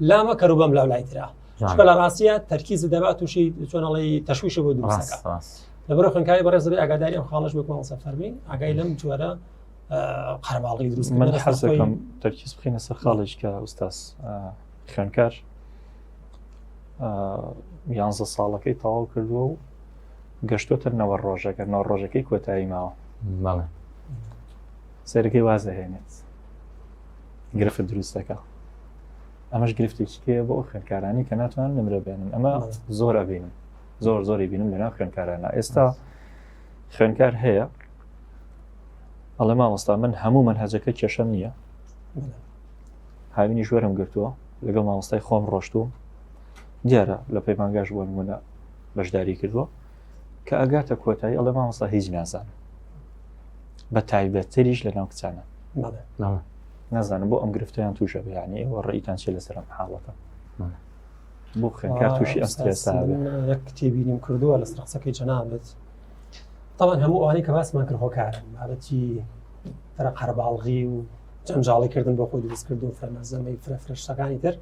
S2: لامە کەرو بەم لایترا چکە لە ڕاستیە تەرکیز دەبات تووشی چۆنەڵی تەشویشە بۆ دروستەکە لەبەرەوە خوێنکاری بەڕێز دەبێت ئاگاداری ئەم خاڵش وەکو مامۆستا فەرمی ئاگای لەم جۆرە قەرەباڵغی دروست
S1: من حەز دەکەم تەرکیز بخینە سەر خاڵێک کە ئوستاس خوێنکار 11 ساڵەکەی تەواو کردووە و گەشتۆتە نەوە ڕۆژەکە ناو ڕۆژەکەی کۆتایی ماوە سەرەکەی واز دەهێنێت گرفت دروستەکە ئەمەش گرفتێکیکەیە بۆ خوێنکارانی کە ناتوانن نمرە بێنن ئەمە زۆر ئەبینم زۆری بینم لەناو خوێنکارانە ئێستا خوێنکار هەیە ئەڵێ مامۆستا من هەموو منهەجەکە کێشەم نییە هاوینی ژوەرم گرتووە لەگەڵ مامۆستای خۆم ڕۆشتووە دیارە لە پەیمانگاش بۆ نمونە بەشداری کردووە کە ئەگاتە کۆتایی ئەڵێ مامۆستا هیچ نازانم بە تایبەتتریش لە ناو کچانە نازانم بۆ ئەم گرفتیان تووشە بێ یعنی ئێوە ڕێیتان چێ لەسەر ئەم حاڵەتە بۆ خوێنکار تووشی ئەم سترێسا
S2: یەک کتێبینیم کردووە لە سەر قسەکەی جەنابێت طبعاً هەموو ئەوانەی کە باسمان کرد هۆکارن بابەتی تەرە قەرەباڵغی و جەنجاڵیکردن بۆ خۆی دروستکردن و فەرمەزەمەی فرەشتەکانی تر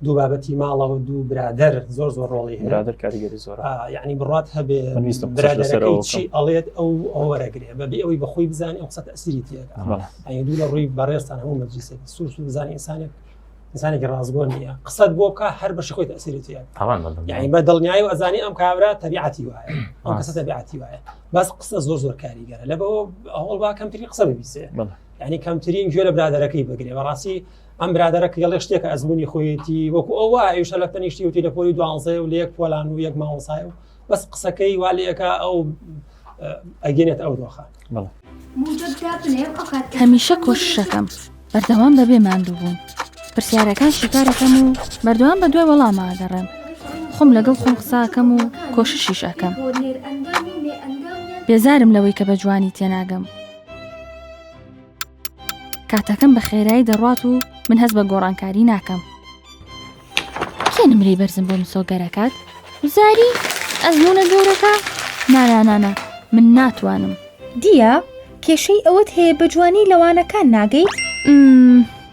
S2: دوو بابەتی ماڵەوە دوو برادەر زۆر ڕۆڵی هەیە
S1: برادەر کاریگەری زۆر
S2: یعنی بڕات هەبێ برادەرەکەی چی ئەڵێت ئەو وەرەگرێ بەبێ ئەوەی بەخۆی بزانانی ئەو قسە تەئسیری تێدا ئەی دوو لە ڕووی بەڕێستان هەموو مەجلیسێک سوور بزانانی ئینسانێکی ڕازگۆ نییە قسەت بۆ بکە هەر بەشی خۆی تەئسیری تێدا یعنی بە دڵنیایی و ئەزانی ئەم کابرا تەبیعەتی وایە ئەم کەسە تەبیعەتی وایە باس قسە زۆر کاریگەرە لەبەوە هەوڵ با کەمتری قسە ببیستێ یعنی کەمترین گوێ لە برادەرەکەی بگرێ بەڕاستی ئەم برادەرەکە گەڵێ شتێکە ئەزمموی خۆیەتی وەکو ئەوە ئەوشە لە تەنیشتی وتی لە پۆلی 12 و لە یەک پۆلان و یەک ماوەسایە و بەس قسەکەی وا لەیەکە ئەو ئەگەنێت ئەو دۆخە
S4: هەمیشە کۆششەکەم بەردەوام بەبێ ماندوو بوون پرسیارەکان شیکارەکەم و بەردەوام بە دوای وەڵام ئاگەڕێم خۆم لەگەڵ خۆم قساکەم و کۆششیش ئەەکەم بێزارم لەوەی کە بە جوانی تێناگەم کاتەکەم بە خێرایی دەڕات و من هەست بە گۆڕانکاری ناکەم کێ نمرەی بەرزم بۆ مسۆگەرەکات وزاری ئەزمونە گەورەکە نانانانە من ناتوانم
S5: دیە کێشەی ئەوەت هەیە بە جوانی لەوانەکان ناگەیت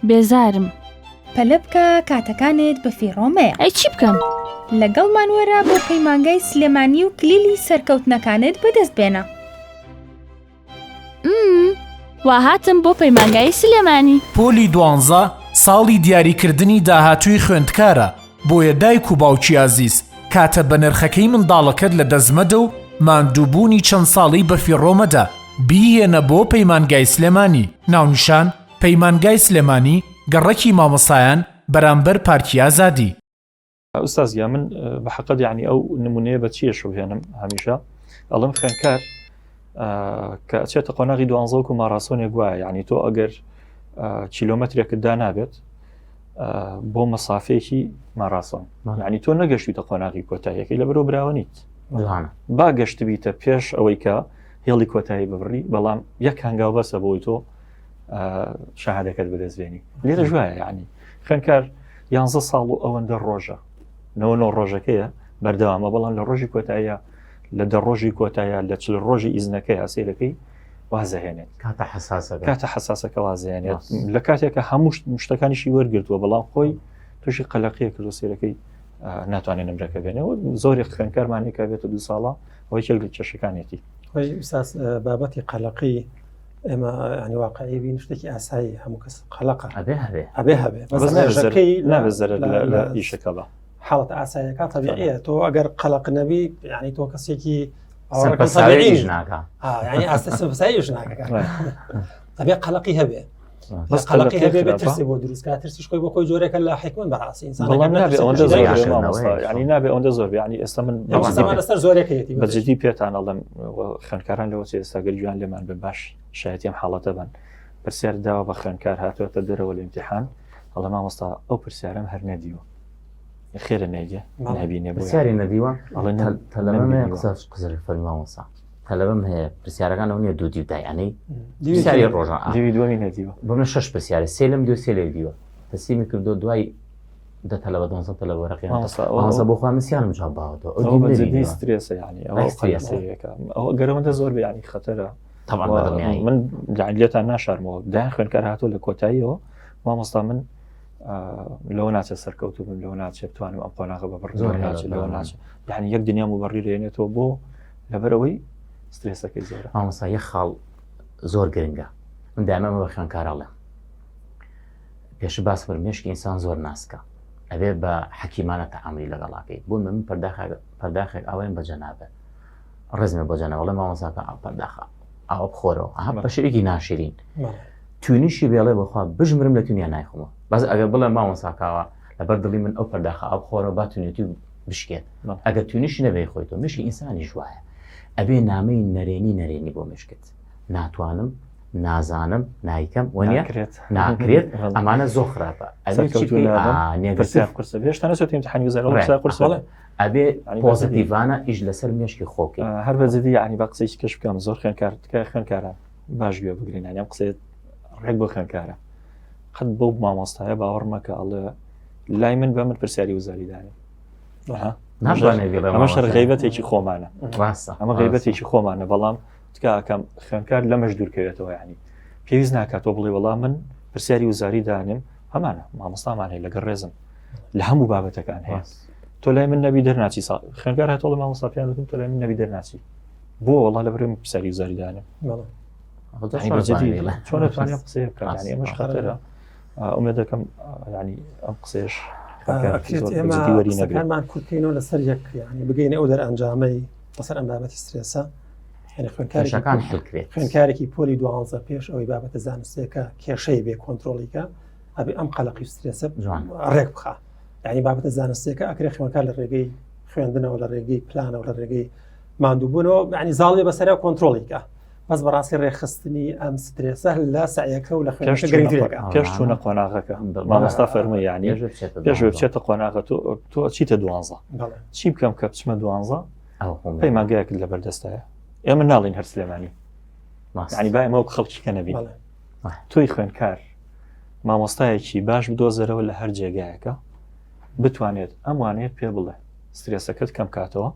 S4: بێزارم
S5: پەلە بکە کاتەکانت بە فیڕۆمەیە
S4: ئەی چی بکەم
S5: لەگەڵمان وەرە بۆ پەیمانگای سلێمانی و کلیلی سەرکەوتنەکانت بەدەست بێنە
S4: وا هاتم بۆ پەیمانگای سلێمانی
S6: پۆلی 12 ساڵی دیاریکردنی داهاتووی خوێندکارە بۆیە دایک و باوکی ئازیز کاتە بە نرخەکەی منداڵەکەت لە دەزمەدە و ماندووبوونی چەند ساڵی بە فیڕۆمەدا بیهێنە بۆ پەیمانگای سلێمانی ناونیشان پەیمانگای سلێمانی گەڕەکی مامۆسایان بەرامبەر پارکی ئازادی
S1: ئوستازیا من بە حەقەت یعنی ئەو نمونەیە بە چیە شوهێنم هەمیشە ئەڵم خوێنکار کە ئەچێتە قۆناغی 12 و ماراسۆنێک وایە یعنی تۆ ئەگەر کیلۆمەترێکت دا نابێت بۆ مەسافەیەکی ماراسۆن یعنی تۆ نەگەشتیتە قۆناغی کۆتاییەکەی لە بەرەو براوە نیت با گەشتبیتە پێش ئەوەی کە هێڵی کۆتایی ببڕی بەڵام یەک هەنگاو بەسە بۆی تۆ شەهادەکەت بەدەستێنی لێرە ژوایە یعنی خوێنکار 11 ساڵ و ئەوەندە ڕۆژە 9 ڕۆژەکەیە بەردەوامە بەڵام لە ڕۆژی کۆتاییە لە دەڕۆژی کۆتایە لە چل ڕۆژی ئیزنەکەی ئاسیرەکەی وازەهێنێت کاتە حساسەکە وازێنێت لە کاتێکە هەموو شتەکانیشی وەرگرتووە بەڵام خۆی تووشی قەلەقیە کردو سیرەکەی ناتوانێت نمرەکە بێنەوە زۆری خوێنکارمانێکە بێتە 2 ساڵە ئەوەی کێل کێشەکانێتی
S2: بابەتی قەلەقی ئێمە ینی واقعی بین شتێکی ئاسایی هەموو کەس قەلەقە ئەبێ
S1: نابێزەرە لە ئیشەکە بە
S2: حاڵەت ئاساییەکە تەبیعیە تۆ ئەگەر قەلەق نەبی ینی تۆ کەسێکی ینی ئاستەسەپساییش ناکە تەبیع قەلەقی هەبێ بەس قەلەقی هەبێ بێت ترسی بۆ دروستکە ترسیش خۆی بۆ خۆی جۆرێکە لە حکمت بەڕاستی ئینسان
S1: ینی نابێ ئەوەندە زۆر ینی ئێستا من
S2: لەسەر زۆرێکەتی
S1: بەجددی پێتان ئەڵم خوێنکاران لەوە ئێستاگەر گویان لێمان بە باش شایەتیم حاڵەتە بن پرسیار داوە بە خوێنکار هاتووەتە دەرەوە لە ئیمتیحان ئەڵە مامۆستا ئەو پرسیارم هەر نەدیوە خێرە نێگە نبینێ
S3: پرسیاری نەدیوە تەلەمەمە قسە فەرمی مامۆستا تەلەبەم هەیە پرسیارەکان ئەو نیە دوو دیودایانی پرسیاری ڕۆژان
S1: دووەمی نەدیوە
S3: بۆ من 6 پرسیارە سێ لەم دو سێ لێ دیوە تەسلیمی کردو دوای دەتە لە 12 لە وەرەقیان
S1: مامۆستا
S3: بۆ خوا مسیانم جواب باوەتەوە
S1: ئەو بەجددی سترێسە یعنی ئەوە قەیەسەیەکە ئەوە گەرەوەندە زۆر بەیانی خەتەرە
S3: طبعا
S1: من لێتان ناشارمەوە دایان خوێنکار هاتۆ لە کۆتاییەوە مامۆستا من لەوە ناچە سەرکەوتو بم لەوە ناچێت بتوانم ئەم قۆناغە بە
S3: زۆر
S1: ناچێت لەوە ناچێت یعنی یەک دنیا مبەڕی لێنێتەوە بۆ لەبەرەوەی سترێسەکەی زۆرە.
S3: مامۆستا یەک خاڵ زۆر گرنگە من دائما بە خوێنکارەڵێ پێش باس فرمێشکی ئینسان زۆر ناسکە ئەبێ بە حەکیمانە تەعاملی لەگەڵاکەی بۆ من پەرداخێک ئەوەیان بە جەنابێ ڕێزمە بۆ جەنەوەڵێ مامۆستاکە پەرداخە ئەوە بخۆرەوە بە شێوەیەکی ناشرین توێنیشی بێڵێ بەخوا بژمرم لە تونیا نایخمەوە باز ئەگەر بڵێ مامۆستاکەوە لەبەر دڵی من ئەو پەرداخە ئەو بخۆرەوە با تونێتی بشکێت ئەگەر توێنیشی نەبێ خۆیتەوە مشکی ئینسانی ژوایە ئەبێ نامەی نەرێنی بۆ مشکت ناتوانم نازانم نایکەم وەنیە ناکرێت ئەمانە زۆر خراپە ئەبێ پۆزتیڤانە ئیش لەسەر مێشکی خۆکەی
S1: هەر بەجددی ینی بە قسەی کەش بکەم زۆر خوێنکارە باش گوێ بگرین ئەم قسەیت ڕێک بۆ خوێنکارە قەت بۆ مامۆستایە باوەڕ مەکە ئەڵێ لای من بە من پرسیاری وزاری دانێ ئەمە شەر غەیبەتێکی خۆمانە ئەمە غەیبەتێکی خۆمانە بەڵام تکاکەم خوێنکار لەمەش دوورکەوێتەوە ینی پێویست ناکاتەوە بڵێ وەڵام من پرسیاری وزاری دانیم هەمانە مامۆستامان هەیە لەگەڵ ڕێزم لە هەموو بابەتەکان هەیە تۆ لای من نەبی دەرناچی خوێنکار هاتۆڵە مامۆستا پێیان وتم تۆ لای من نەبی دەرناچی بۆ وەڵا لەبەرم پرسیاری وزاری دانیم چۆن دەتوانێت قسەیە بکات ینی ئەمەش خەتەرە ئومێد دەکەم ینی ئەم قسەیش
S2: ئێمەمان کورتینەوە لەسەر یەک ینی بگەینە ئەو دەرئەنجامەی لەسەر ئەم بابەتی سترێسە
S3: خوێنکارەکان حلکرێت
S2: خوێنکارێکی پۆلی 12 پێش ئەوەی بابەتە زانستێکە کێشەی بێ کۆنتترۆلیکە ئەبێ ئەم قەلقی سترێسە ڕێک بخە ینی بابەتە زانستێکە ئەکرێ خوێنکار لە ڕێگەی خوێندنەوە لە ڕێگەی پلانەوە لە ڕێگەی ماندووبوونەوە ینی زاڵێ بەسەرە کۆنتترۆلیکە بەس بەڕاستی ڕێخستنی ئەم سترێسە لە سعیەکە و لە خوێنگرنگەکە
S1: پێش چوونە قۆناغەکە مامۆستا فەرمووی ینی پێش بچێتە قۆناغە تۆ چیتە 12 چی بکەم کە بچمە 12 پێی ماگەیەکت لە بەردەستایە ئێمە ناڵین هەر سلێمانی ینی با ئێمە خەڵکی کە نەبین تۆی خوێنکار مامۆستایەکی باش بدۆزەرەوە لە هەر جێگایەکە بتوانێت ئەموانێت پێ بڵێ سترێسەکەت کەم کاتەوە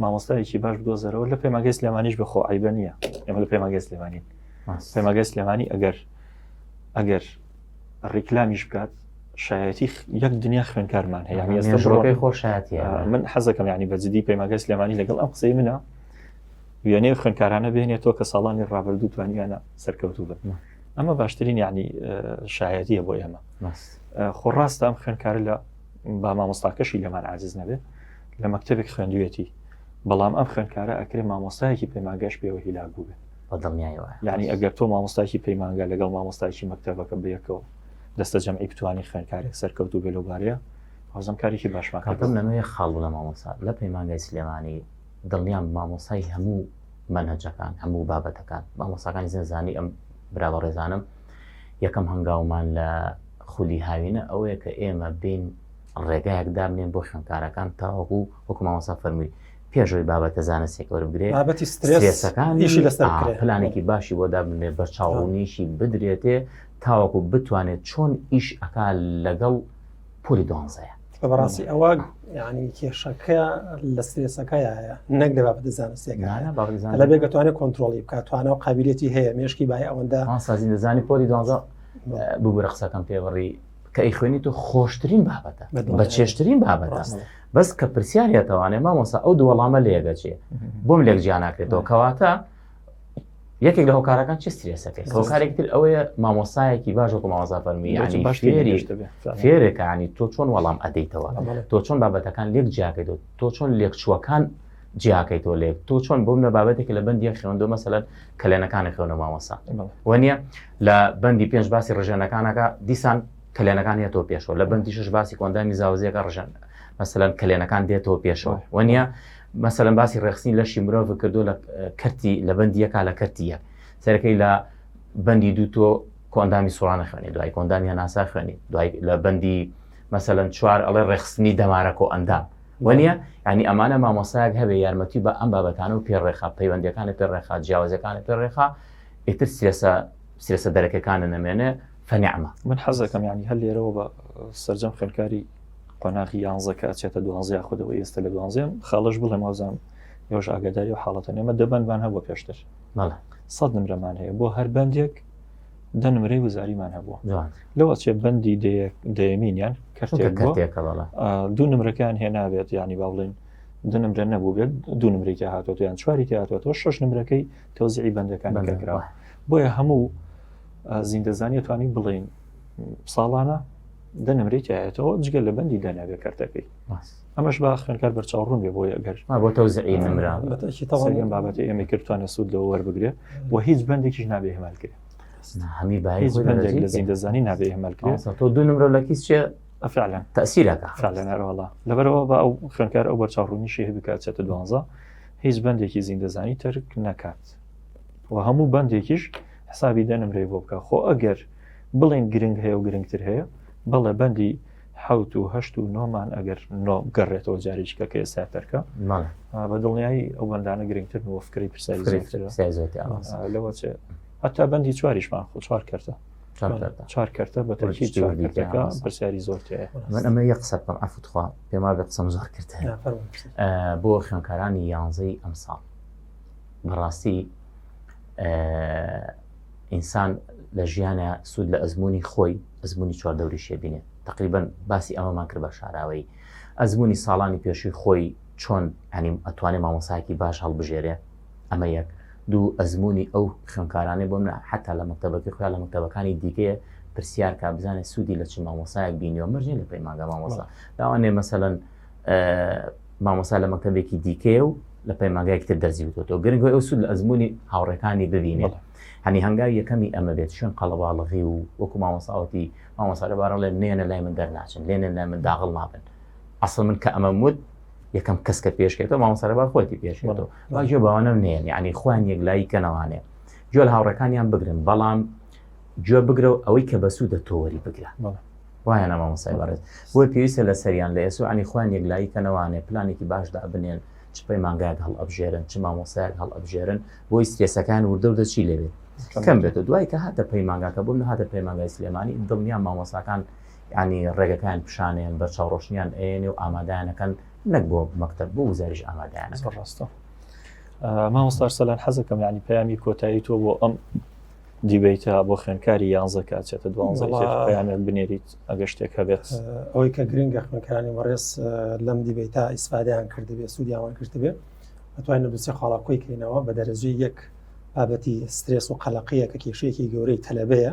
S1: مامۆستایەکی باش بدۆزەرەوە لە پەیمانگەی سلێمانیش بخۆ عیبە نییە ئێمە لە پەیمانگەی سلێمانین پەیمانگەی سلێمانی ئەگەر ڕیکلامیش بکات شایەتی یەک دنیا خوێنکارمان هەیە
S3: ێستاڕۆکەی خۆشایەتی
S1: من حەزەکەم ینی بەجددی پەیمانگەی سلێمانی لەگەڵ ئەم قسەی منە وێنەی خوێنکارانە بێنێتەوە کە ساڵانی ڕابردوو توانیانە سەرکەوتوو بن ئەمە باشترین ینی شایەتیە بۆ ئێمە خۆڕاستە ئەم خوێنکارە لە با مامۆستاکەشی لەمان عاجز نەبێت لە مەکتەبێک خوێندوێتی بەڵام ئەم خوێنکارە ئەکرێ مامۆستایەکی پەیمانگەش پێوە هیلاک بوو بێت یعنی ئەگەر تۆ مامۆستایکی پەیمانگە لەگەڵ مامۆستایکی مەکتەبەکە بەیەکەوە دەستە جەمعی بتوانی خوێنکارێک سەرکەوتوو بێ لەوبارەیە حەزم کارێکی باشماکەم
S3: نەمەیە خاڵ لە مامۆستا لە پەیمانگای سلێمانی دڵنیام مامۆسای هەموو منهجەکان هەموو بابەتەکان مامۆستاکانی زنجانی ئەم براوە ڕێزانم یەکەم هەنگاومان لە خولی هاوینە ئەوەیە کە ئێمە بین ڕێگایەک دابنێن بۆ خوێنکارەکان تاوەکو وەکو مامۆستا فەرمووی پێشەوەی بابەتە زانستێک وەربگرێ
S2: بابەتی سترێسەکانیشی لەسەر
S3: پلانێکی باشی بۆ دابنێ بە چاوڕوونیشی بدرێتێ تاوەکو بتوانێت چۆن ئیش ئەکا لەگەڵ پۆلی 12
S2: بەڕاستی ئەوە ینی کێشەکە لە سترێسەکەیە نەک لە بابەتە زانستێکە لە بێ دەتوانێت کۆنتترۆلی بکات توانە و قابلیەتی هەیە مێشکی بای ئەوەندە
S3: سازی دەزانی پۆلی 12 ببوورە قسەکەم پێوەڕی کە ئەیخوێنی تۆ خۆشترین بابەتە بە چێشترین بابەتە بەس کە پرسیارێتەوانێ مامۆستا ئەو دووەڵامە لێگەچێ بۆم لێک جیا ناکرێتەوە کەواتە یەکێک لە هۆکارەکان چ سترێسەکەی هۆکارێکی تر ئەوەیە مامۆستایەکی باش وەکو مامۆستا فەرمی فێرێکە ینی تۆ چۆن وەڵام ئەدەیتەوە تۆ چۆن بابەتەکان لێک جیاکەیتەوە تۆ چۆن لێکچووەکان جیاکەیتەوە لێک تۆ چۆن بۆم لە بابەتێکی لە بەندی خوێندۆ مەسەلەن کلێنەکانی خوێنە مامۆستا وەنیە لە بەندی 5 باسی ڕژێنەکانەکە دیسان کلێنەکان هێتەوە پێشەوە لە بەندی 6 باسی کۆندامی زاوزیەکە ڕژێن مەسەلەن کلێنەکان دێتەوە پێشەوە وەنیە مەسەلەن باسی ڕێخستنی لەشی مرۆڤ کردو لە کەرتی لە بەندیەکە لە کەرتی یەک سەرەکەی لە بەندی دوو تۆ کۆندامی سوڕانە خوێنی دوای کۆندامی هەناسا خوێنی دوای لە بەندی مەسەلەن 4 ئەڵێ ڕێخستنی دەمارەکە و ئەندام وەنیە ینی ئەمانە مامۆسایەک هەبێ یارمەتی بە ئەم بابەتانە و پێڕێخا پەیوەندیەکانی پێڕێخا جیاوازەکانی پێڕێخا ئیتر سیاسە دەرەکەکانە نەمێنێ فەنیعمە.
S1: من حەزەکەم ینی هەر لێرەوە بە سەرجەم خوێندکاری قۆناغی 11 کە ئەچێتە 12 خودەوە ئێستا لە 12 خاڵش بڵێ مازام ێوەش ئاگاداری و حاڵەتە نێمە دەبندمان هەبووە پێشتر 100 نمرەمان هەیە بۆ هەر بەندێک 10 نمرەی وزاریمان هەبووە لەوە چێ بەندی دەیەمینیان کەرتێک 2 نمرەکان هێنابێت ینی با بڵێن 2 نمرە نەبوو بێت 2 نمرەی هاتوۆ یان 4 هاتوەوە 6 نمرەکەی تەوزیعی بەندەکان کراوە بۆیە هەموو زیندەزانی توانی بڵێن ساڵانە 10 نمرەی هەیەەوە جگە لە بەندی دەناوێت کارتەکەی ئەمەش با خوێنکار بەرچاوڕوون بێ بۆ ئەگەر
S3: بۆ تەوزیعی نمرە
S1: بابەتی ئێمە کردوانە سوود لەوە وەربگرێ و هیچ بەندێکیش نابێ هێمالکرێ
S3: هەمی
S1: بەندێک لە زیندەزانی نابێ هێمالکرێت
S3: تۆ 2 نمرە لە کیس چێ
S1: فعلا
S3: تەسیرەکە
S1: فعلەنەوەڵا لەبەرەوە بە ئەو خوێنکار ئەو بەرچاوڕوونیشی هەبکاتێتە 12 هیچ بەندێکی زیندەزانی ترک نەکات و هەموو بەندێکیش حسابی 10 نمرەی بۆ بکە خۆ ئەگەر بڵێن گرنگ هەیە و گرنگتر هەیە بەڵێ بەندی 7 و 8 و 9مان ئەگەر گەڕێتەوە جاریشکە کە ئێساتەرکە بە دڵنیایی ئەو بەندانە گرنگتر و فکری پرسیاری لەوە چێ هەتا بەندی 4مان خۆ 4 کەرتە 4 کەرتە بە تەرکیب 4 کەرتەکە پرسیاری زۆر تەیە
S3: من ئەمە یە قسە بکەم ئەفوتخوا پێما بە قسەم زۆر کرد بۆ خوێنکارانی 11 ئەمساڵ بەڕاستی ئینسان لە ژیانە سوود لە ئەزمموی خۆی ئەزمموی 4 دەوری شێبینێ تقریبان باسی ئەمەمان کرد بە شاراوەی ئەزمموی ساڵانی پێشوی خۆی چۆن ئەنیم ئەتوانێت مامۆسایەکی باش هەڵبژێرێ ئەمە یەک دوو ئەزمموی ئەو خوێنکارانەی بۆ منە حتا لە مەکتەبەکەی خۆیان لە مەکتەبەکانی دیکەیە پرسیار کا بزانێت سوودی لە چ مامۆسایەک بینیەوە مەرجێ لە پەیمانگە مامۆسا داوانێ مەسەلەن مامۆسا لە مەکتەبێکی دیکەیە و لە پەیمانگایەکتر دەرزیوتەوە گرنگەوەی ئەو سوود لە ئەزمموی هاوڕێکانی ببینێت هەنی هەنگاوی یەکەمی ئەمە بێت شوێن قەڵەباڵغی و وەکو مامۆساوەتی مامۆسا لەبارە لێ نێنە لای من دەرناچن لێنە لای من داغڵ نابن ئەسڵ من کە ئەمە مود یەکەم کەس کە پێشکێتەوە مامۆسا لەبار خۆتی پێشێتەوە واجێ باوانم نێن یعنی خوان یەکلایی کەنەوانێ گوێ لە هاوڕەکانیان بگرن بەڵام گوێ بگرە و ئەوەی کە بەسوودە تۆوەری بگرە وایە نەمامۆسای بەڕێز بۆی پێویستە لە سەریان لە ئێسو عنی خوان یەکلایی کەنەوانێ پلانێکی باشدا بنێن چ پەیمانگایەک هەڵ ئەبژێرن چ مامۆسایەک هەڵ ئەبژێرن بۆی سترێسەکان وردە و دەچی لێبێت کەم بێت و دوای کە هاتە پەیمانگاکە بووم لە هاتە پەیمانگای سلێمانی دڵنیان مامۆساکان ینی ڕێگەکان پیشانیان بە چاوڕۆشنیان ئێنێ و ئامادەیانەکەن نەک بۆ مەکتەب بۆ وزاریش ئامادەیانە
S1: ڕاستە مامۆستا ئەرسەلان حەزەکەم ینی پەیامی کۆتایی تۆ بۆ ئەم دیبیتە بۆ خوێنکاری 11 کاتێتە 12 پەیامیان بنێریت ئەگەر شتێک هەبێت
S2: ئەوەی کە گرنگە خوێنکارانی وەڕێز لەم دیبیتە ئیسفادەیان کردبێ سوودیاوان کردبێ ئەتوانین دووسێ خاڵاکۆی کەینەوە بە دەرەجەی یەک بابەتی سترێس و قەلەقیە کە کێشەیەکی گەورەی تەلەبەیە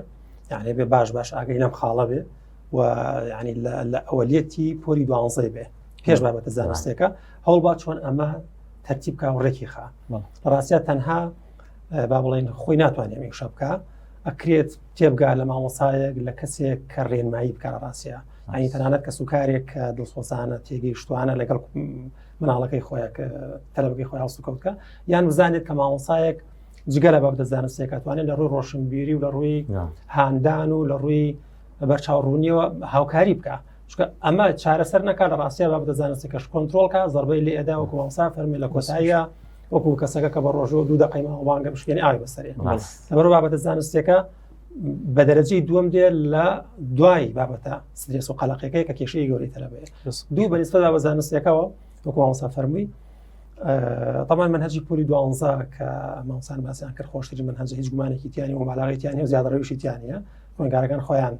S2: یعنی بێ باش ئاگەی لەم خاڵە بێ و ینی لە ئەوەلیەتی پۆلی 12 بێ پێش بابەتە زانستێکە هەوڵ چۆن ئەمە تەرتیب بکە و ڕێکی خا لە ڕاستیە تەنها با بڵێن خۆی ناتوانێت ئەمێک بکە ئەکرێت تێبگا لە مامۆسایەک لە کەسێک کە ڕێنمایی بکە لە ڕاستیە ئەنی تەنانەت کە سوکارێک کە دڵسۆزانە تێگەیشتوانە لەگەڵ مناڵەکەی خۆیان تەلەبەکەی خۆی هەڵسوکەوتکە یان بزانێت کە مامۆسایەک جگە لە بابەتە زانستێک ئەتوانێت لە ڕووی ڕۆشنبیری و لە ڕووی هاندان و لە ڕووی بەرچاوڕوونیەوە هاوکاری بکە چونکە ئەمە چارەسەر نەکات لە ڕاستیە بابەتە زانستێکەش کۆنتڕۆڵکە زەربەی لێ ئەدا وەکو مامۆسا فەرمی لە کۆتاییە وەکو کەسەکە کە بە ڕۆژەوە 2 دقەی ماوەبانگە بشکێنی ئاوی بەسەرێ لەبەرەوە بابەتە زانستێکە بە دەرەجەی دووەم دێت لە دوای بابەتە سترێس و قەلەقەکەی کە کێشەی گەورەی تەلەبەیە دوو بەنسبەت بە زانستیەکەوە وەکو مامۆسا فەرمووی طبعا منهجی پۆلی 12 کە مامۆسان باسییان کرد خۆشتری منهجە هیچ گومانێکی تیانی و مەبالغەیەکی و زیادڕەویشی تیانە خوێنکارەکان خۆیان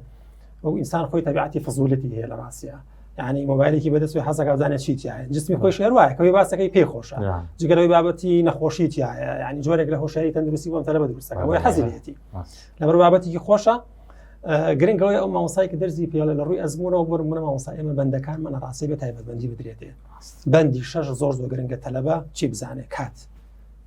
S2: ئەو ئینسان خۆی تەبیعەتی فزوولەتی هەیە لە ڕاستیە یعنی مۆبایلێکی بەدەست و حەزەکە بزانێت چی تایە جسمی خۆی شێوایە کەوی باسەکەی پێی خۆشە جگەرەوەی بابەتی نەخۆشی تایە یعنی جۆرێک لە هۆشیاری تەندروستی بۆم تەلەبە دروستەکە بۆی حەزیێتی لەبەر بابەتێکی خۆشە گرنگەوەی ئەو مامۆسای کە دەرزی پێڵێ لە ڕووی ئەزمونەوە بۆ منە مامۆسای ئێمە بەندەکانمان ڕاستی بە تایبەتبەندی بدرێتێ بەندی 6 زۆر گرنگە تەلەبە چی بزانێت کات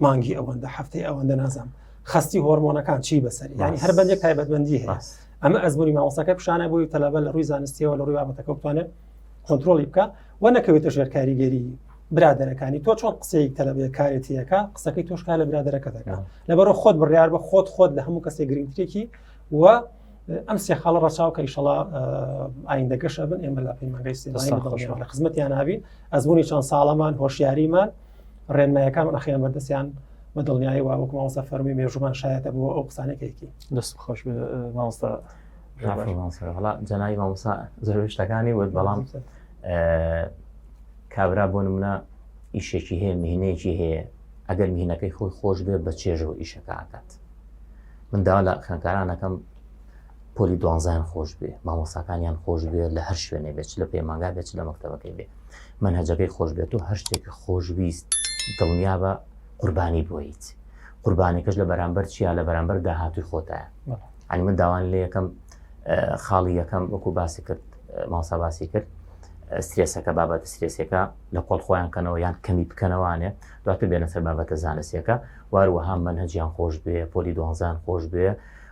S2: مانگی ئەوەندە هەفتەی ئەوەندە نازام خستی هۆرمۆنەکان چی بەسەری ینی هەر بەندێک تایبەتبەندی هەیە ئەمە ئەزمموی مامۆساکە پیشانە بۆی تەلەبە لە ڕووی زانستیەوە لە ڕووی بابەتەکە بتوانێت کۆنتڕۆلی بکە و نەکەوێتە ژێر کاریگەری برادەرەکانی تۆ چۆن قسەی تەلەبێ کارێتیەکە قسەکەی تۆشکا لە برادەرەکە دەکات لەبەرەوە خۆت بڕیار بە خۆت لە هەموو کەسێک گرنگترێکی و ئەم سێ خاڵە ڕەچاو کە ئیشەڵا ئایندەگەشە بن ئێمە لە پەیمانگای سلێمانی لە خزمەتیان هابین ئەزمموی چەند ساڵەمان هۆشیاریمان ڕێنمایەکانمان ئەخێن بەردەستیان بە دڵنیایی و وەکو مامۆستا فەرمی مێژومان شایەتە بۆ ئەو قسانێکێکی
S1: دەست خۆش مامۆستا
S3: جەنابی مامۆستا زۆر شتەکانی وت بەڵام کابرا بۆ نمونە ئیشێکی هەیە میهنەیەکی هەیە ئەگەر میهنەکەی خۆی خۆش بێت بە چێژەوە ئیشەکە ئاکات من داوا لە خوێندکارانەکەم پۆلی دوانزایان خۆش بێ مامۆستاکانیان خۆش بێت لە هەر شوێنێ بێت لە پەیمانگا بێت لە مەکتەبەکەی بێ منهەجەکەی خۆش بێت و هەر شتێکی خۆشویست دڵنیا بە قوربانی بۆیت قوربانێکەش لە بەرامبەر چیە لە بەرامبەر داهاتوی خۆتایە ئەنی من داوان لێ یەکەم خاڵی یەکەم وەکو باسی کرد مامۆستا باسی کرد سترێسەکە بابەتە سترێسەکە لە قۆڵ خۆیان کەنەوە یان کەمی بکەنەوانێ دواتر بێنە سەر بابەتە زانستیەکە واروەها منهەجیان خۆش بێ پۆلی دوانزان خۆش بێ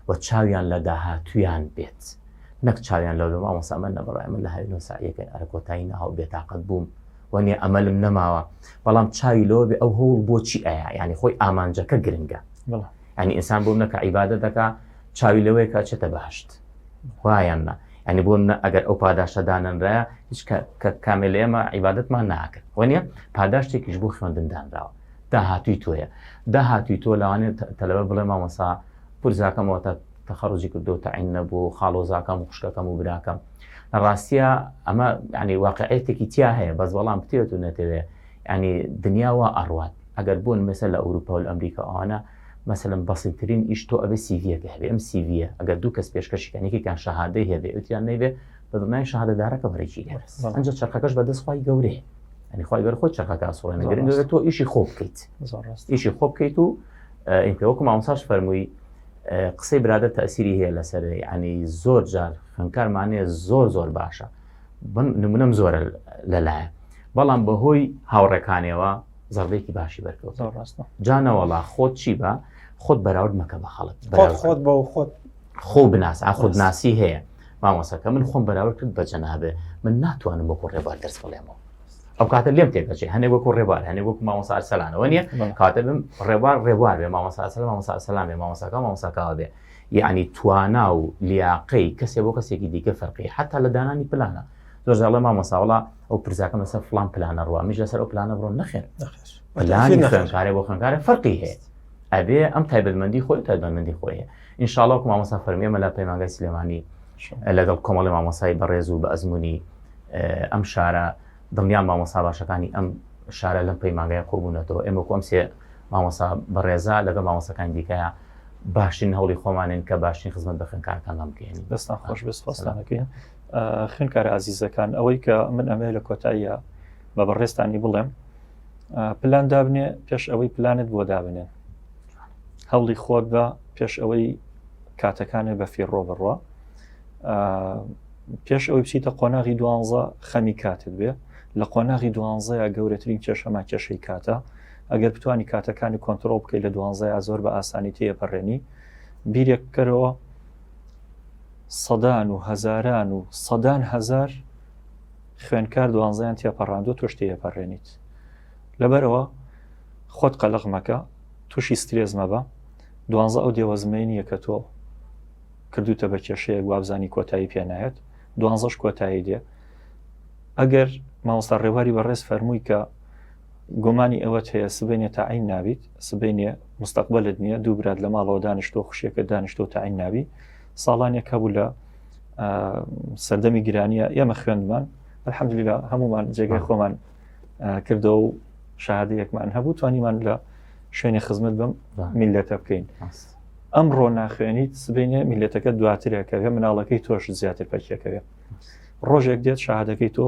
S3: و چاویان لە داهاتویان بێت نەک چاویان لەو مامۆستا من نەبڕای من لە هەوی نووساییەکە ئەرە کۆتایی ناهاو بێتاقەت بووم وەنیە ئەمەلم نەماوە بەڵام چاوی لەوە بێ ئەو هەوڵ بۆچی ئەیە ینی خۆی ئامانجەکە گرنگە ینی ئینسان بۆ منە کە عیبادەت دەکا چاوی لەوەیە کە چێتە بەهەشت وایان نا ینی بۆ منە ئەگەر ئەو پاداشە دانەنرایە هیچ کامێل ئێمە عیبادەتمان ناکرد وەنیە پاداشتێکیش بۆ خوێندن دانراوە داهاتوی تۆیە داهاتوی تۆ لەوانێت تەلەبە بڵێ مامۆستا پورزاکەمەوە تا تەخەڕوجی کردو تەعین نەبوو خاڵۆزاکەم و خوشکەکەم و براکەم لە ڕاستیە ئەمە ینی واقعەتێکی تیا هەیە بەس بەڵام بتێت و نەتەوێ ینی دنیاوە ئەڕوات ئەگەر بوون مەسەر لە ئەوروپا و ئەمریکا ئەوانە مەسەلەن بەسیترین ئیش تۆ ئەبێ سیڤیەکە هەبێ ئەم سیڤە ئەگەر دوو کەس پێشکەشیکانێکیان شەهادەی هەبێ ئەوتیان نەبێ بە دڵنیای شەهادەدارەکە بەڕێکی لێرەس ئەنجە چرخەکەش بەدەستخوای گەورەیە ینی خوای گەورە خۆی چرخەکە ئاسوڵێنە گرنگە تۆ ئیشی خۆ بکەیت ئیشی خۆ بکەیت و ئینکە وەکو مامۆستاش فەرمووی قسەی برادە تەئسیری هەیە لەسەر ینی زۆر جار خوێندکارمانەیە زۆر باشە نمونەم زۆرە لەلایە بەڵام بەهۆی هاوڕێکانەوە زەڕبێکی باشی بەرکەوت جانەوەڵا خۆت چی بە خۆت بەراورد مەکە بە خەڵک
S2: خۆت بە خۆت
S3: خۆ بناس خۆتناسی هەیە مامۆستاکە من خۆم بەراورد کرد بە جەنابێ من ناتوانم وەکو ڕێبار دەرس بڵێمەوە ئەو کاتە لێم تێکەچێ هەنێ وەکو ڕێبار هەنێ وەکو مامۆستا ئەرسەلانەوە نییە کاتە بم ڕێبار بێ مامۆستا ئەرسەلان مامۆستا ئەرسەلان بێ مامۆستاکەوە بێ یعنی توانا و لیاقەی کەسێ بۆ کەسێکی دیکە فەرقی حتا لە دانانی پلانە زۆر جاڵێ مامۆستا وڵا ئەو پرزاکەم لەسەر فڵان پلانە ڕوا میش لەسەر ئەو پلانە بڕۆن نەخێر پلانی خوێندکارێ بۆ خوێندکارە فەرقی هەیە ئەبێ ئەم تایبەتمەندی خۆی تایبەتمەندی خۆی هەیە ئینشاءڵڵا وەکو مامۆستا فەرمیێمە لە پەیمانگای سلێمانی لەگەڵ کۆمەڵی مامۆستای بەڕێز و بە ئەزمموی ئەم شارە دڵنیان مامۆستا باشەکانی ئەم شارە لەم پەیمانگایە کۆبوونەتەوە ئێمە کۆم سێ مامۆستا بەڕێزا لەگەڵ مامۆستەکان دیکەیە باشترین هەوڵی خۆمانین کە باشترین خزمەت بە خوێندکارەکانمان بکەین
S1: دەستان خۆش بێت سپاسانەکەین خوێندکار عەزیزەکان ئەوەی کە من ئەمێ لە کۆتاییە بە بەڕێستانی بڵێم پلان دابنێ پێش ئەوەی پلانت بۆ دابنێن هەوڵی خۆت بە پێش ئەوەی کاتەکانێ بە فیڕۆ بڕوە پێش ئەوەی بچیتە قۆناغی 12 خەمی کاتت بێ لە قۆناغی 12 گەورەترین کێشەما کێشەی کاتە ئەگەر بتوانی کاتەکانی کۆنتترۆل بکەیت لە 12 زۆر بە ئاسانی تێپەڕێنی بیرێککەرەوە سەدان و هەزاران و سەدان هەزار خوێندکار 12یان تێپەڕاندۆ تۆش تێپەڕێنیت لەبەرەوە خۆت قەلق مەکە تووشی سترێز مەبە 12 ئەو دێوەزمێنیە کە تۆ کردوتە بە کێشەیەک وابزانی کۆتایی پێنایەت 12ش کۆتایی دێ ئەگەر مامۆستا ڕێواری بەڕێز فەرمووی کە گومانی ئەوەت هەیە سبێنێ تاعین نابیت سبێنێ مستەقبلت نییە دوو برات لە ماڵەوە دانیشتۆ خوشیەکە دانیشتۆ تاعین نابی ساڵانێک هەبوو لە سەردەمی گرانیە ئێمە خوێندمان الحەمدولله هەمومان جێگەی خۆمان کردەوە و شاهادەیەکمان هەبوو توانیمان لە شوێنی خزمەت بەم میلەتە بکەین ئەمڕۆ ناخوێنیت سبێنێ میلەتەکە دواترێکەوێ مناڵەکەی تۆش زیاتر پەکیەکەوێ ڕۆژێک دێت شاهادەکەی تۆ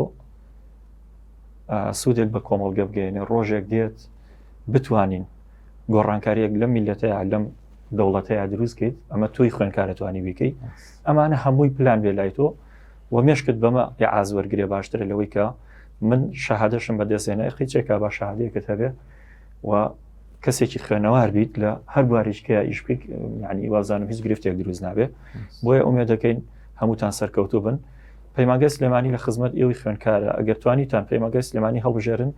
S1: سوودێک بە کۆمەڵگە بگەێنێ ڕۆژێک دێت بتوانین گۆڕانکاریەک لەم میلەتەیە لەم دەوڵەتەیە دروستکەیت ئەمە تۆی خوێندکارەتوانی بیکەیت ئەمانە هەمووی پلان بێ لای تۆ و مێشکت بەمە یاعاز وەرگێ باشترە لەوەی کە من شاهادەشم بەدەستێنە قیچێکا بە شاهادەیەکت هەبێ و کەسێکی خوێنەوار بیت لە هەر بوارێککە ئیش بکەیت یعنی وازانم هیچ گرفتێک دروست نابێ بۆیە ئومێد دەکەین هەمووتان سەرکەوتوو بن پەیمانگای سلێمانی لە خزمەت ئێوەی خوێندکارە ئەگەر توانیتان پەیمانگای سلێمانی هەڵبژێرن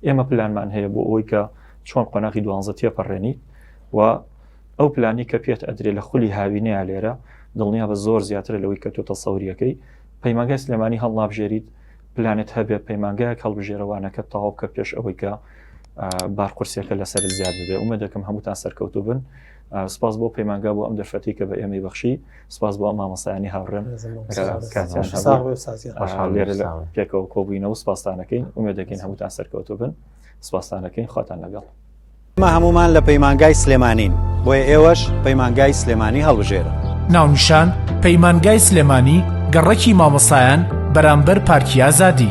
S1: ئێمە پلانمان هەیە بۆ ئەوەی کە چۆن قۆناغی 12 تێپەڕێنی و ئەو پلانی کە پێت ئەدرێ لە خولی هاوینەیە لێرە دڵنیا بە زۆر زیاتر لەوەی کە تۆ تەسەوریەکەی پەیمانگای سلێمانی هەڵنابژێریت پلانت هەبێ پەیمانگایەک هەڵبژێرەوانەکە تەواو بکە پێش ئەوەی کە بارقورسیەکە لەسەر زیاد ببێ ومە دەکەم هەمووتان سەرکەوتو بن سپاس بۆ پەیمانگا بۆ ئەم دەرفەتی کە بە ئێمەی بەخشی سپاس بۆ ئەم مامۆسایانی هاوڕێم لێرە پێکەوە کۆبووینەوە سپاسانەکەین ومێ دەکەین هەمووتان سەرکەوتو بن سپاسانەکەین خۆتان لەگەڵ
S7: ئێمە هەمومان لە پەیمانگای سلێمانین بۆیە ئێوەش پەیمانگای سلێمانی هەڵبژێرە
S6: ناونیشان پەیمانگای سلێمانی گەڕەکی مامۆسایان بەرامبەر پارکی ئازادی